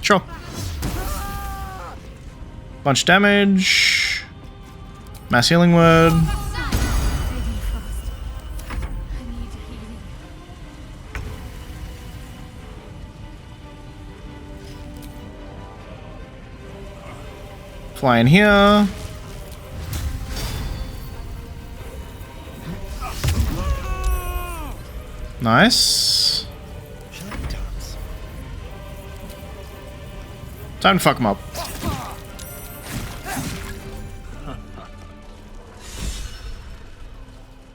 Sure. Bunch of damage. Mass healing word. Fly in here. Nice. Time to fuck him up.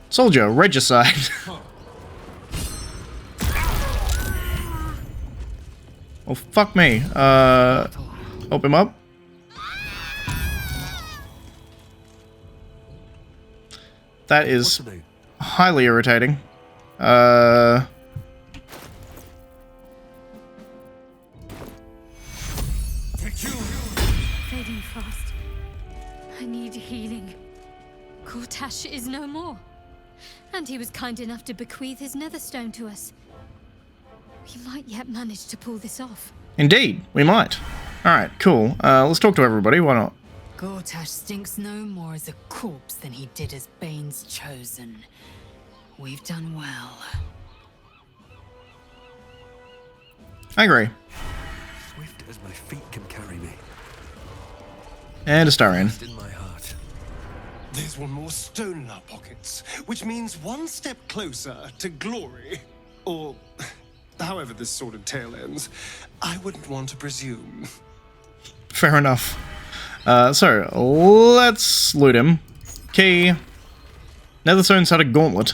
Soldier, regicide. Oh, fuck me. Open him up. That is highly irritating. Fading fast. I need healing. Gortash is no more. And he was kind enough to bequeath his Netherstone to us. We might yet manage to pull this off. Indeed, we might. Alright, cool. Let's talk to everybody, why not? Gortash stinks no more as a corpse than he did as Bane's chosen. We've done well. I agree. Swift as my feet can carry me. And Astarion. Just in my heart. There's one more stone in our pockets, which means one step closer to glory. Or however this sordid tale ends. I wouldn't want to presume. Fair enough. So, let's loot him. Key. Netherstone's had a gauntlet.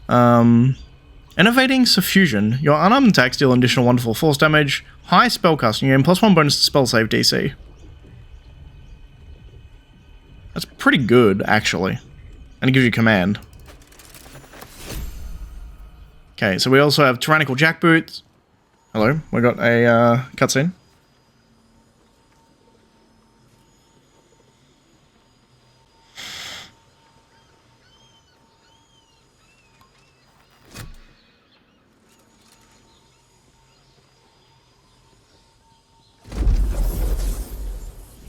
Innovating Suffusion. Your unarmed attacks deal additional wonderful force damage. High spellcasting. You gain +1 bonus to spell save DC. That's pretty good, actually. And it gives you command. Okay, so we also have Tyrannical Jackboots. Hello, we got a cutscene.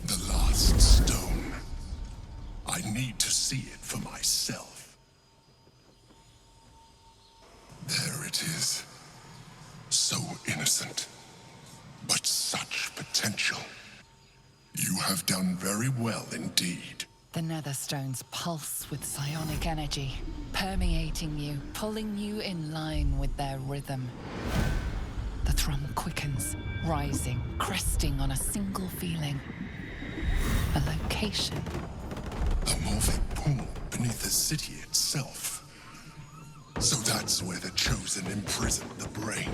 The last stone. I need to see it for myself. There it is. So innocent, but such potential. You have done very well indeed. The Netherstones pulse with psionic energy, permeating you, pulling you in line with their rhythm. The thrum quickens, rising, cresting on a single feeling. A location. A morphic pool beneath the city itself. So that's where the Chosen imprisoned the brain.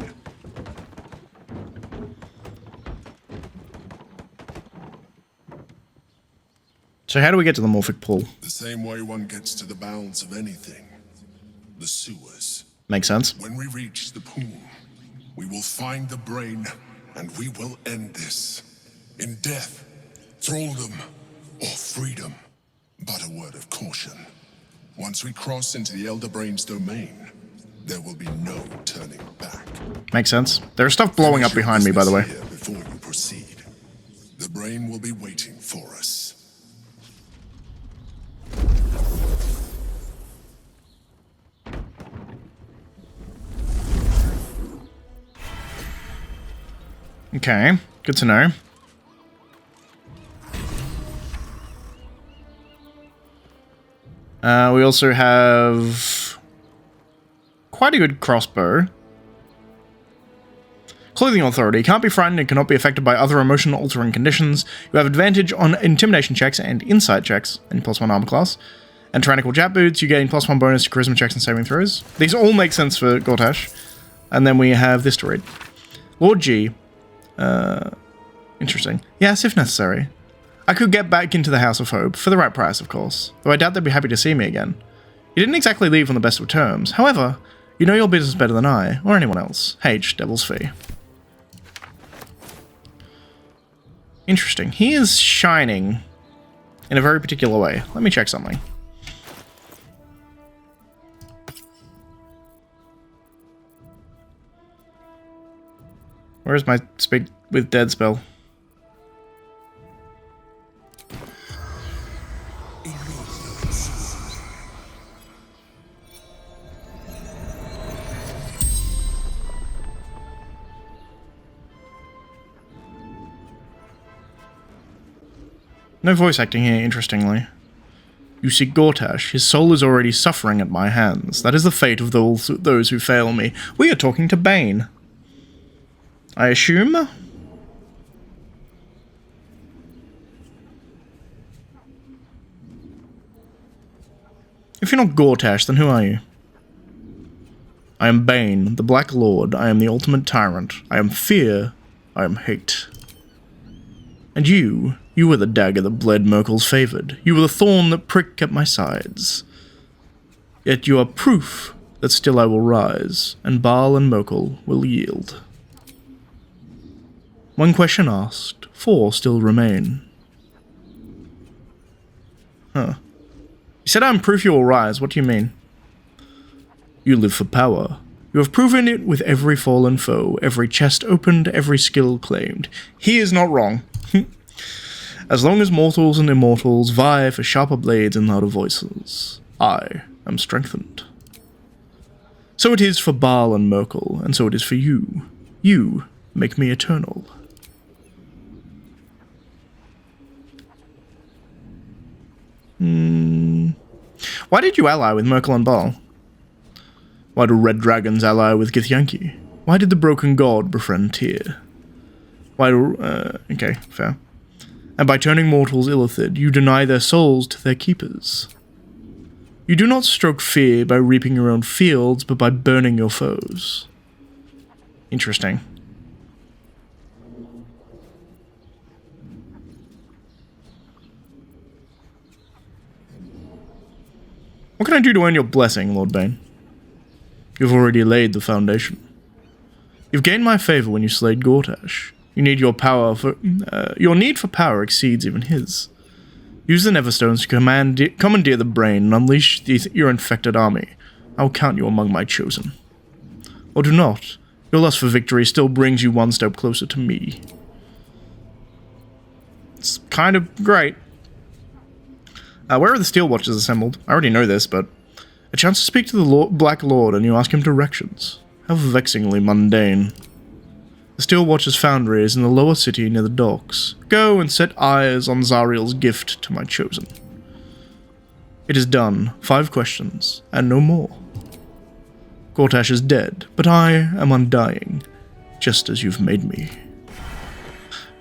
So how do we get to the Morphic Pool? The same way one gets to the bowels of anything. The sewers. Makes sense. When we reach the pool, we will find the brain, and we will end this. In death, thraldom, or freedom. But a word of caution. Once we cross into the Elder Brain's domain, there will be no turning back. Makes sense. There's stuff blowing up behind me, by the way. Before you proceed, the brain will be waiting for us. Okay, good to know. We also have quite a good crossbow. Clothing Authority. Can't be frightened and cannot be affected by other emotion-altering conditions. You have advantage on intimidation checks and insight checks, and +1 armor class. And Tyrannical Jackboots, you gain +1 bonus to charisma checks and saving throws. These all make sense for Gortash. And then we have this to read. Lord G. Interesting. Yes, if necessary. I could get back into the House of Hope, for the right price, of course. Though I doubt they'd be happy to see me again. You didn't exactly leave on the best of terms. However, you know your business better than I, or anyone else. H. Devil's Fee. Interesting. He is shining in a very particular way. Let me check something. Where's my Speak with Dead spell? No voice acting here, interestingly. You see Gortash, his soul is already suffering at my hands. That is the fate of those who fail me. We are talking to Bane. I assume? If you're not Gortash, then who are you? I am Bane, the Black Lord. I am the ultimate tyrant. I am fear. I am hate. And you were the dagger that bled Merkel's favored. You were the thorn that pricked at my sides. Yet you are proof that still I will rise, and Baal and Merkel will yield. One question asked, 4 still remain. Huh. You said I'm proof you will rise, what do you mean? You live for power. You have proven it with every fallen foe, every chest opened, every skill claimed. He is not wrong. As long as mortals and immortals vie for sharper blades and louder voices, I am strengthened. So it is for Baal and Merkel, and so it is for you. You make me eternal. Why did you ally with Merkel and Baal? Why do red dragons ally with Githyanki? Why did the broken god befriend Tyr? Why do... okay, fair. And by turning mortals illithid, you deny their souls to their keepers. You do not stroke fear by reaping your own fields, but by burning your foes. Interesting. What can I do to earn your blessing, Lord Bane? You've already laid the foundation. You've gained my favor when you slayed Gortash. You need your power for... your need for power exceeds even his. Use the Netherstones to commandeer the brain and unleash your infected army. I will count you among my chosen. Or do not. Your lust for victory still brings you one step closer to me. It's kind of great. Where are the Steel Watchers assembled? I already know this, but... A chance to speak to the Black Lord and you ask him directions. How vexingly mundane. The Steel Watcher's foundry is in the lower city near the docks. Go and set eyes on Zariel's gift to my chosen. It is done. 5 questions, and no more. Gortash is dead, but I am undying, just as you've made me.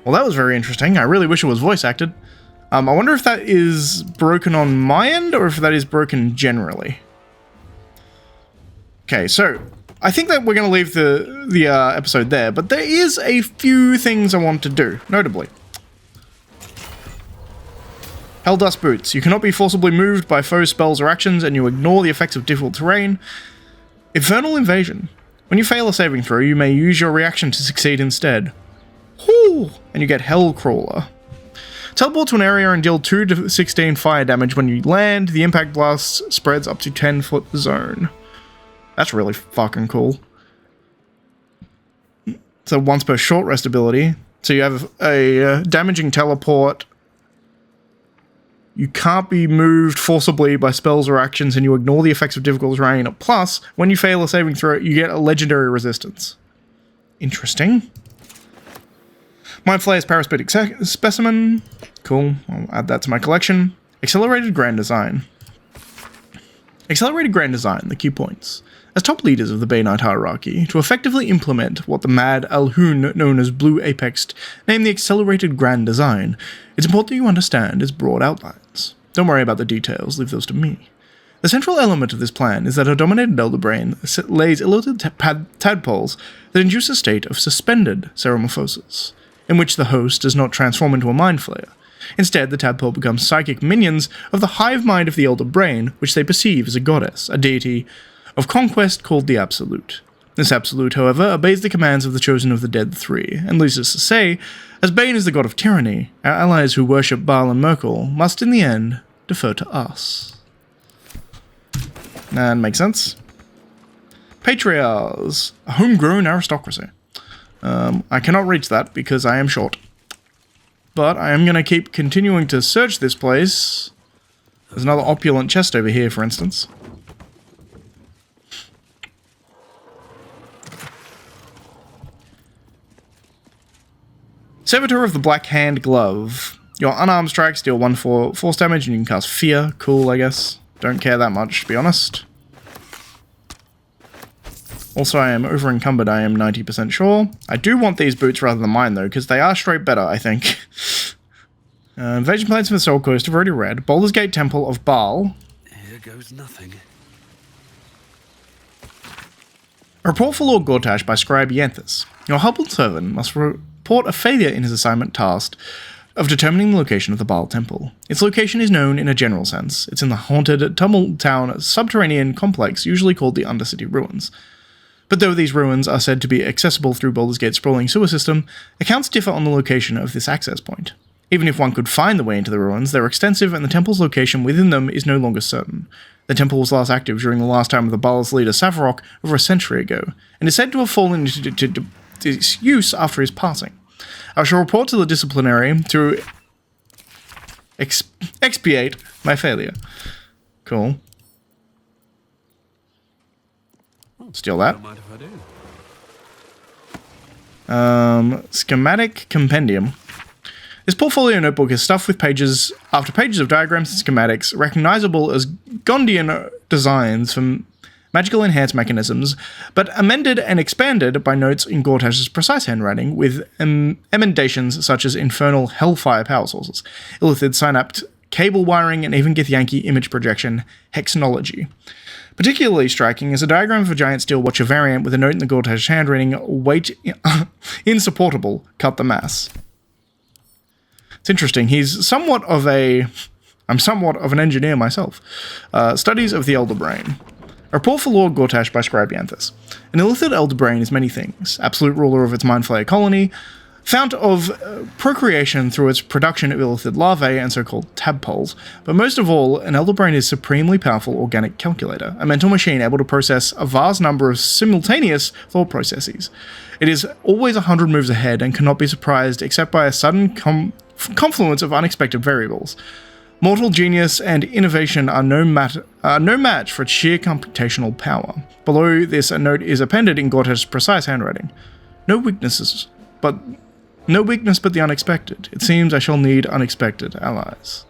Well, that was very interesting. I really wish it was voice acted. I wonder if that is broken on my end, or if that is broken generally. Okay, so... I think that we're going to leave the episode there, but there is a few things I want to do, notably. Hell Dust Boots. You cannot be forcibly moved by foe spells or actions, and you ignore the effects of difficult terrain. Infernal Invasion. When you fail a saving throw, you may use your reaction to succeed instead. Whoo! And you get Hell Crawler. Teleport to an area and deal 2 to 16 fire damage when you land. The impact blast spreads up to 10-foot zone. That's really fucking cool. So once per short rest ability. So you have a damaging teleport. You can't be moved forcibly by spells or actions, and you ignore the effects of difficult terrain. Plus, when you fail a saving throw, you get a legendary resistance. Interesting. Mind Flayer's Paraspetic Specimen. Cool. I'll add that to my collection. Accelerated Grand Design. Accelerated Grand Design, the key points. As top leaders of the Bainite hierarchy, to effectively implement what the Mad Alhun known as Blue Apex named the Accelerated Grand Design, it's important that you understand its broad outlines. Don't worry about the details, leave those to me. The central element of this plan is that a dominated Elder Brain lays illithid tadpoles that induce a state of suspended ceremorphosis, in which the host does not transform into a Mind Flayer. Instead, the tadpole becomes psychic minions of the hive mind of the Elder Brain, which they perceive as a goddess, a deity of conquest called the Absolute. This Absolute, however, obeys the commands of the Chosen of the Dead Three, and needless to say, as Bane is the god of tyranny, our allies who worship Baal and Merkel must in the end defer to us. That makes sense. Patriarchs, a homegrown aristocracy. I cannot reach that because I am short. But I am going to keep continuing to search this place. There's another opulent chest over here, for instance. Servitor of the Black Hand Glove. Your unarmed strikes deal 1 force damage and you can cast Fear. Cool, I guess. Don't care that much, to be honest. Also, I am over encumbered, I am 90% sure. I do want these boots rather than mine, though, because they are straight better, I think. Invasion plans from the Soul Coast have already read. Baldur's Gate Temple of Baal. Here goes nothing. A report for Lord Gortash by Scribe Yanthus. Your humble servant must report a failure in his assignment tasked of determining the location of the Baal Temple. Its location is known in a general sense. It's in the haunted Tumbletown subterranean complex usually called the Undercity Ruins. But though these ruins are said to be accessible through Baldur's Gate's sprawling sewer system, accounts differ on the location of this access point. Even if one could find the way into the ruins, they're extensive and the temple's location within them is no longer certain. The temple was last active during the last time of the Baal's leader Savarok over a century ago, and is said to have fallen into disuse after his passing. I shall report to the disciplinary to expiate my failure. Cool. Steal that. Don't mind if I do. Schematic Compendium. This portfolio notebook is stuffed with pages after pages of diagrams and schematics, recognizable as Gondian designs from magical enhanced mechanisms, but amended and expanded by notes in Gortash's precise handwriting with emendations such as infernal hellfire power sources, illithid synapt cable wiring, and even Githyanki image projection hexnology. Particularly striking is a diagram of a giant steel watcher variant with a note in the Gortash handwriting, weight insupportable, cut the mass. It's interesting. He's somewhat of a... I'm somewhat of an engineer myself. Studies of the Elder Brain. A report for Lord Gortash by Scribe Yanthus. An illithid Elder Brain is many things. Absolute ruler of its Mind Flayer colony, fount of procreation through its production of illithid larvae and so-called tadpoles, but most of all, an Elder Brain is supremely powerful organic calculator, a mental machine able to process a vast number of simultaneous thought processes. It is always 100 moves ahead and cannot be surprised except by a sudden confluence of unexpected variables. Mortal genius and innovation are no match for its sheer computational power. Below this, a note is appended in Gortash's precise handwriting. No weakness but the unexpected. It seems I shall need unexpected allies.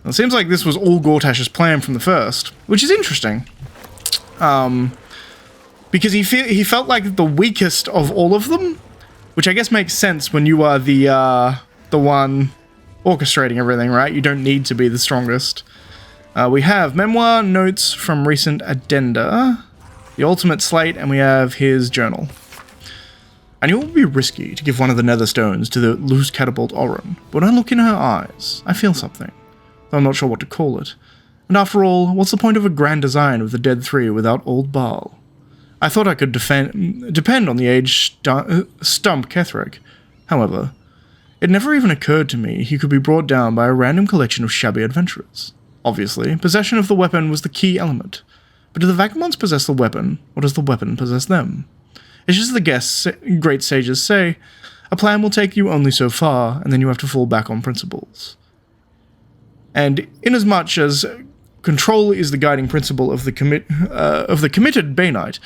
Well, it seems like this was all Gortash's plan from the first, which is interesting. Because he felt like the weakest of all of them, which I guess makes sense when you are the one orchestrating everything, right? You don't need to be the strongest. We have memoir notes from recent addenda, the ultimate slate, and we have his journal. I knew it would be risky to give one of the Netherstones to the loose catapult Oren, but when I look in her eyes, I feel something, though I'm not sure what to call it. And after all, what's the point of a grand design of the Dead Three without old Baal? I thought I could depend on the aged stump Ketheric. However, it never even occurred to me he could be brought down by a random collection of shabby adventurers. Obviously, possession of the weapon was the key element. But do the vagabonds possess the weapon, or does the weapon possess them? It's just the great sages say, a plan will take you only so far, and then you have to fall back on principles. And inasmuch as control is the guiding principle of the committed Banite,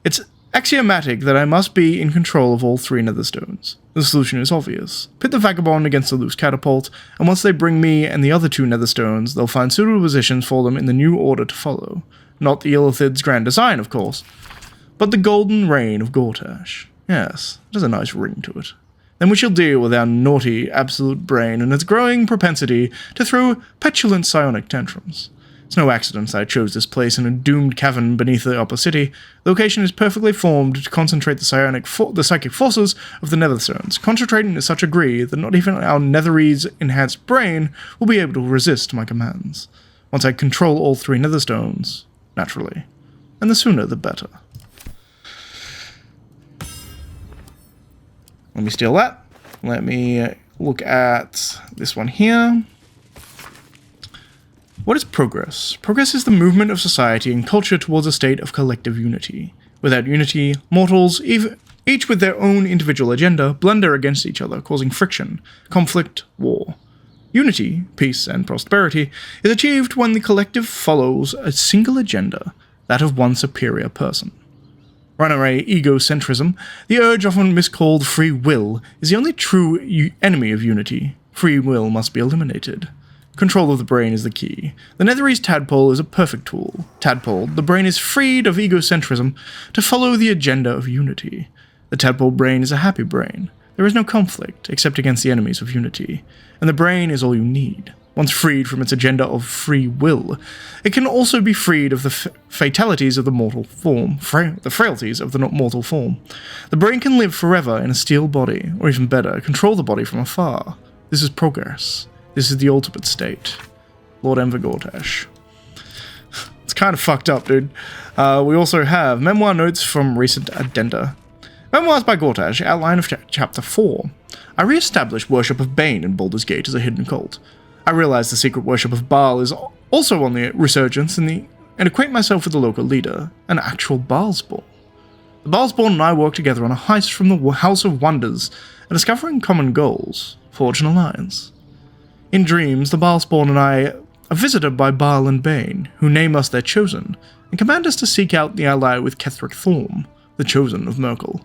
it's axiomatic that I must be in control of all three Netherstones. The solution is obvious. Pit the Vagabond against the loose catapult, and once they bring me and the other two Netherstones, they'll find suitable positions for them in the new order to follow. Not the Illithid's grand design, of course, but the golden reign of Gortash. Yes, it has a nice ring to it. Then we shall deal with our naughty absolute brain and its growing propensity to throw petulant psionic tantrums. It's no accident that I chose this place in a doomed cavern beneath the upper city. The location is perfectly formed to concentrate the psychic forces of the Netherstones, concentrating to such a degree that not even our Netherese enhanced brain will be able to resist my commands. Once I control all three Netherstones, naturally. And the sooner the better. Let me steal that. Let me look at this one here. What is progress? Progress is the movement of society and culture towards a state of collective unity. Without unity, mortals, each with their own individual agenda, blunder against each other, causing friction, conflict, war. Unity, peace, and prosperity is achieved when the collective follows a single agenda, that of one superior person. Runaway egocentrism, the urge often miscalled free will, is the only true enemy of unity. Free will must be eliminated. Control of the brain is the key. The Netherese tadpole is a perfect tool. Tadpole, the brain is freed of egocentrism to follow the agenda of unity. The tadpole brain is a happy brain. There is no conflict, except against the enemies of unity. And the brain is all you need. Once freed from its agenda of free will, it can also be freed of the fatalities of the mortal form, the frailties of the mortal form. The brain can live forever in a steel body, or even better, control the body from afar. This is progress. This is the ultimate state. Lord Enver Gortash. It's kind of fucked up, dude. We also have memoir notes from recent addenda. Memoirs by Gortash, outline of Chapter 4. I re-established worship of Bane in Baldur's Gate as a hidden cult. I realize the secret worship of Baal is also on the resurgence and acquaint myself with the local leader, an actual Baalspawn. The Baalspawn and I work together on a heist from the House of Wonders and discovering common goals, forge an alliance. In dreams, the Balspawn and I are visited by Baal and Bane, who name us their chosen, and command us to seek out the ally with Ketheric Thorm, the chosen of Merkel.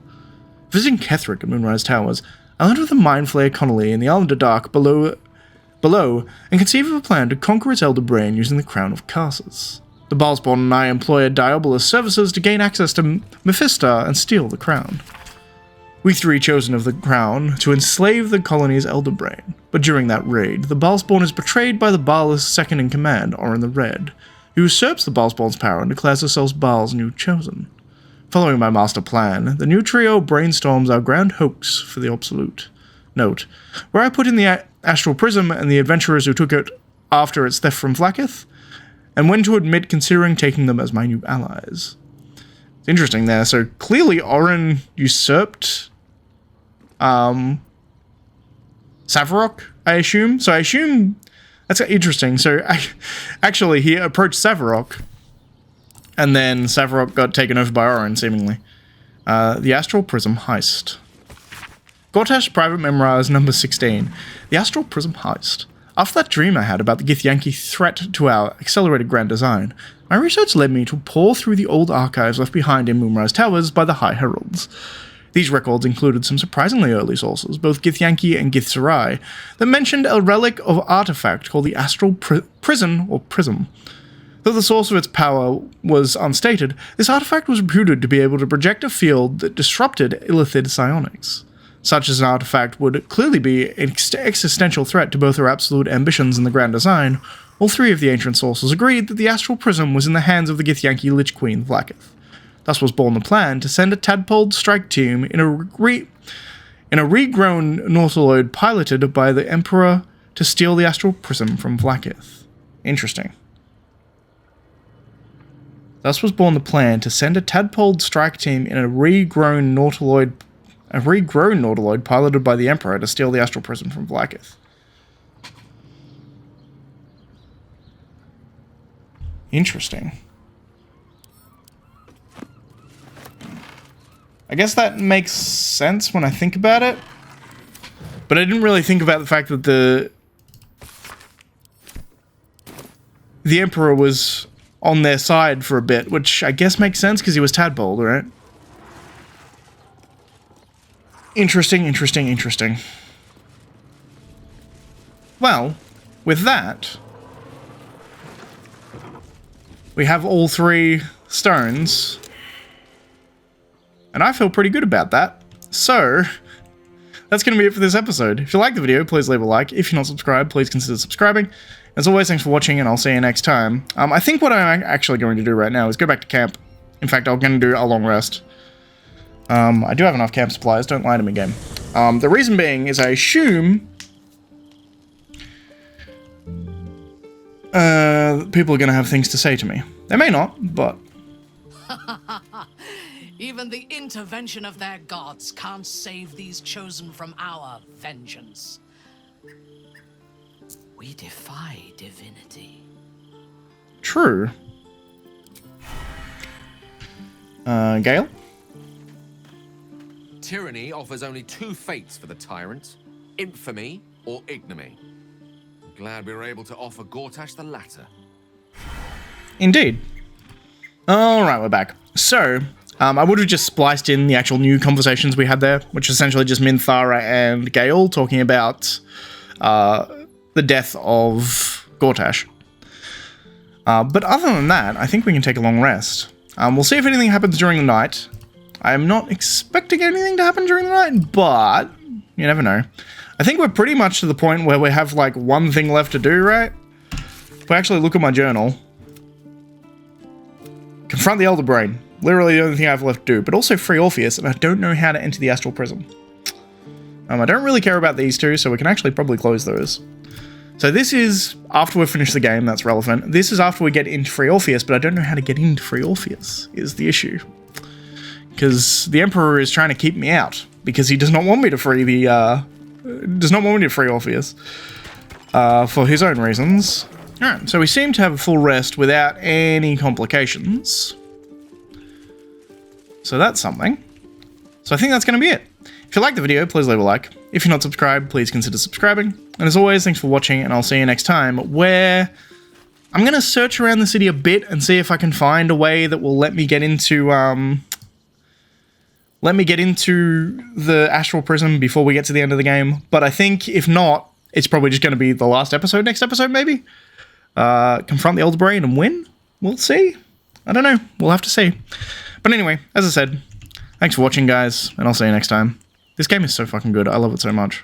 Visiting Ketheric at Moonrise Towers, I learned of the Mind Flayer Connolly in the Underdark below, and conceive of a plan to conquer its elder brain using the Crown of Karsus. The Balspawn and I employ a Diabolus services to gain access to Mephistar and steal the crown. We three chosen of the crown to enslave the colony's elder brain, but during that raid, the Balspawn is betrayed by the Baal's second-in-command, Orin the Red, who usurps the Balspawn's power and declares herself Baal's new chosen. Following my master plan, the new trio brainstorms our grand hoax for the Absolute. Note, where I put in the Astral Prism and the adventurers who took it after its theft from Vlaakith, and when to admit considering taking them as my new allies. It's interesting there, so clearly Orin usurped Savarok, I assume. So I assume that's interesting. So actually he approached Savarok, and then Savarok got taken over by Orin, seemingly. The Astral Prism Heist. Gortash Private Memoirs number 16. The Astral Prism Heist. After that dream I had about the Githyanki threat to our accelerated grand design, my research led me to pore through the old archives left behind in Moonrise Towers by the High Heralds. These records included some surprisingly early sources, both Githyanki and Githzerai, that mentioned a relic of artifact called the Astral Prism. Though the source of its power was unstated, this artifact was reputed to be able to project a field that disrupted Illithid psionics. Such as an artifact would clearly be an existential threat to both our absolute ambitions and the grand design. All three of the ancient sources agreed that the Astral Prism was in the hands of the Githyanki Lich Queen Vlaakith. Thus was born the plan to send a tadpole strike team in a regrown Nautiloid piloted by the Emperor to steal the Astral Prism from Vlaakith. Interesting. Thus was born the plan to send a tadpole strike team in a regrown Nautiloid piloted by the Emperor to steal the Astral Prism from Vlaakith. Interesting. I guess that makes sense when I think about it. But I didn't really think about the fact that the Emperor was on their side for a bit, which I guess makes sense because he was tadpole, right? Interesting. Well, with that, we have all three stones, and I feel pretty good about that. So, that's going to be it for this episode. If you like the video, please leave a like. If you're not subscribed, please consider subscribing. As always, thanks for watching, and I'll see you next time. I think what I'm actually going to do right now is go back to camp. In fact, I'm going to do a long rest. I do have enough camp supplies, don't lie to me, game. The reason being is I assume people are going to have things to say to me. They may not, but... Even the intervention of their gods can't save these chosen from our vengeance. We defy divinity. True. Gale? Tyranny offers only two fates for the tyrant: infamy or ignominy. I'm glad we were able to offer Gortash the latter. Indeed. Alright, we're back. So, I would have just spliced in the actual new conversations we had there, which is essentially just Minthara and Gale talking about the death of Gortash. But other than that, I think we can take a long rest. We'll see if anything happens during the night. I'm not expecting anything to happen during the night, but you never know. I think we're pretty much to the point where we have like one thing left to do, right? If we actually look at my journal. Confront the Elder Brain. Literally the only thing I have left to do, but also free Orpheus, and I don't know how to enter the Astral Prism. I don't really care about these two, so we can actually probably close those. So this is after we finish the game, that's relevant. This is after we get into free Orpheus, but I don't know how to get into free Orpheus, is the issue. Because the Emperor is trying to keep me out, because he does not want me to free the, Orpheus, for his own reasons. Alright, so we seem to have a full rest without any complications. So that's something. So I think that's going to be it. If you like the video, please leave a like. If you're not subscribed, please consider subscribing. And as always, thanks for watching, and I'll see you next time, where I'm going to search around the city a bit and see if I can find a way that will let me get into, the Astral Prism before we get to the end of the game. But I think, if not, it's probably just going to be the last episode, next episode, maybe? Confront the Elder Brain and win? We'll see. I don't know. We'll have to see. But anyway, as I said, thanks for watching, guys, and I'll see you next time. This game is so fucking good. I love it so much.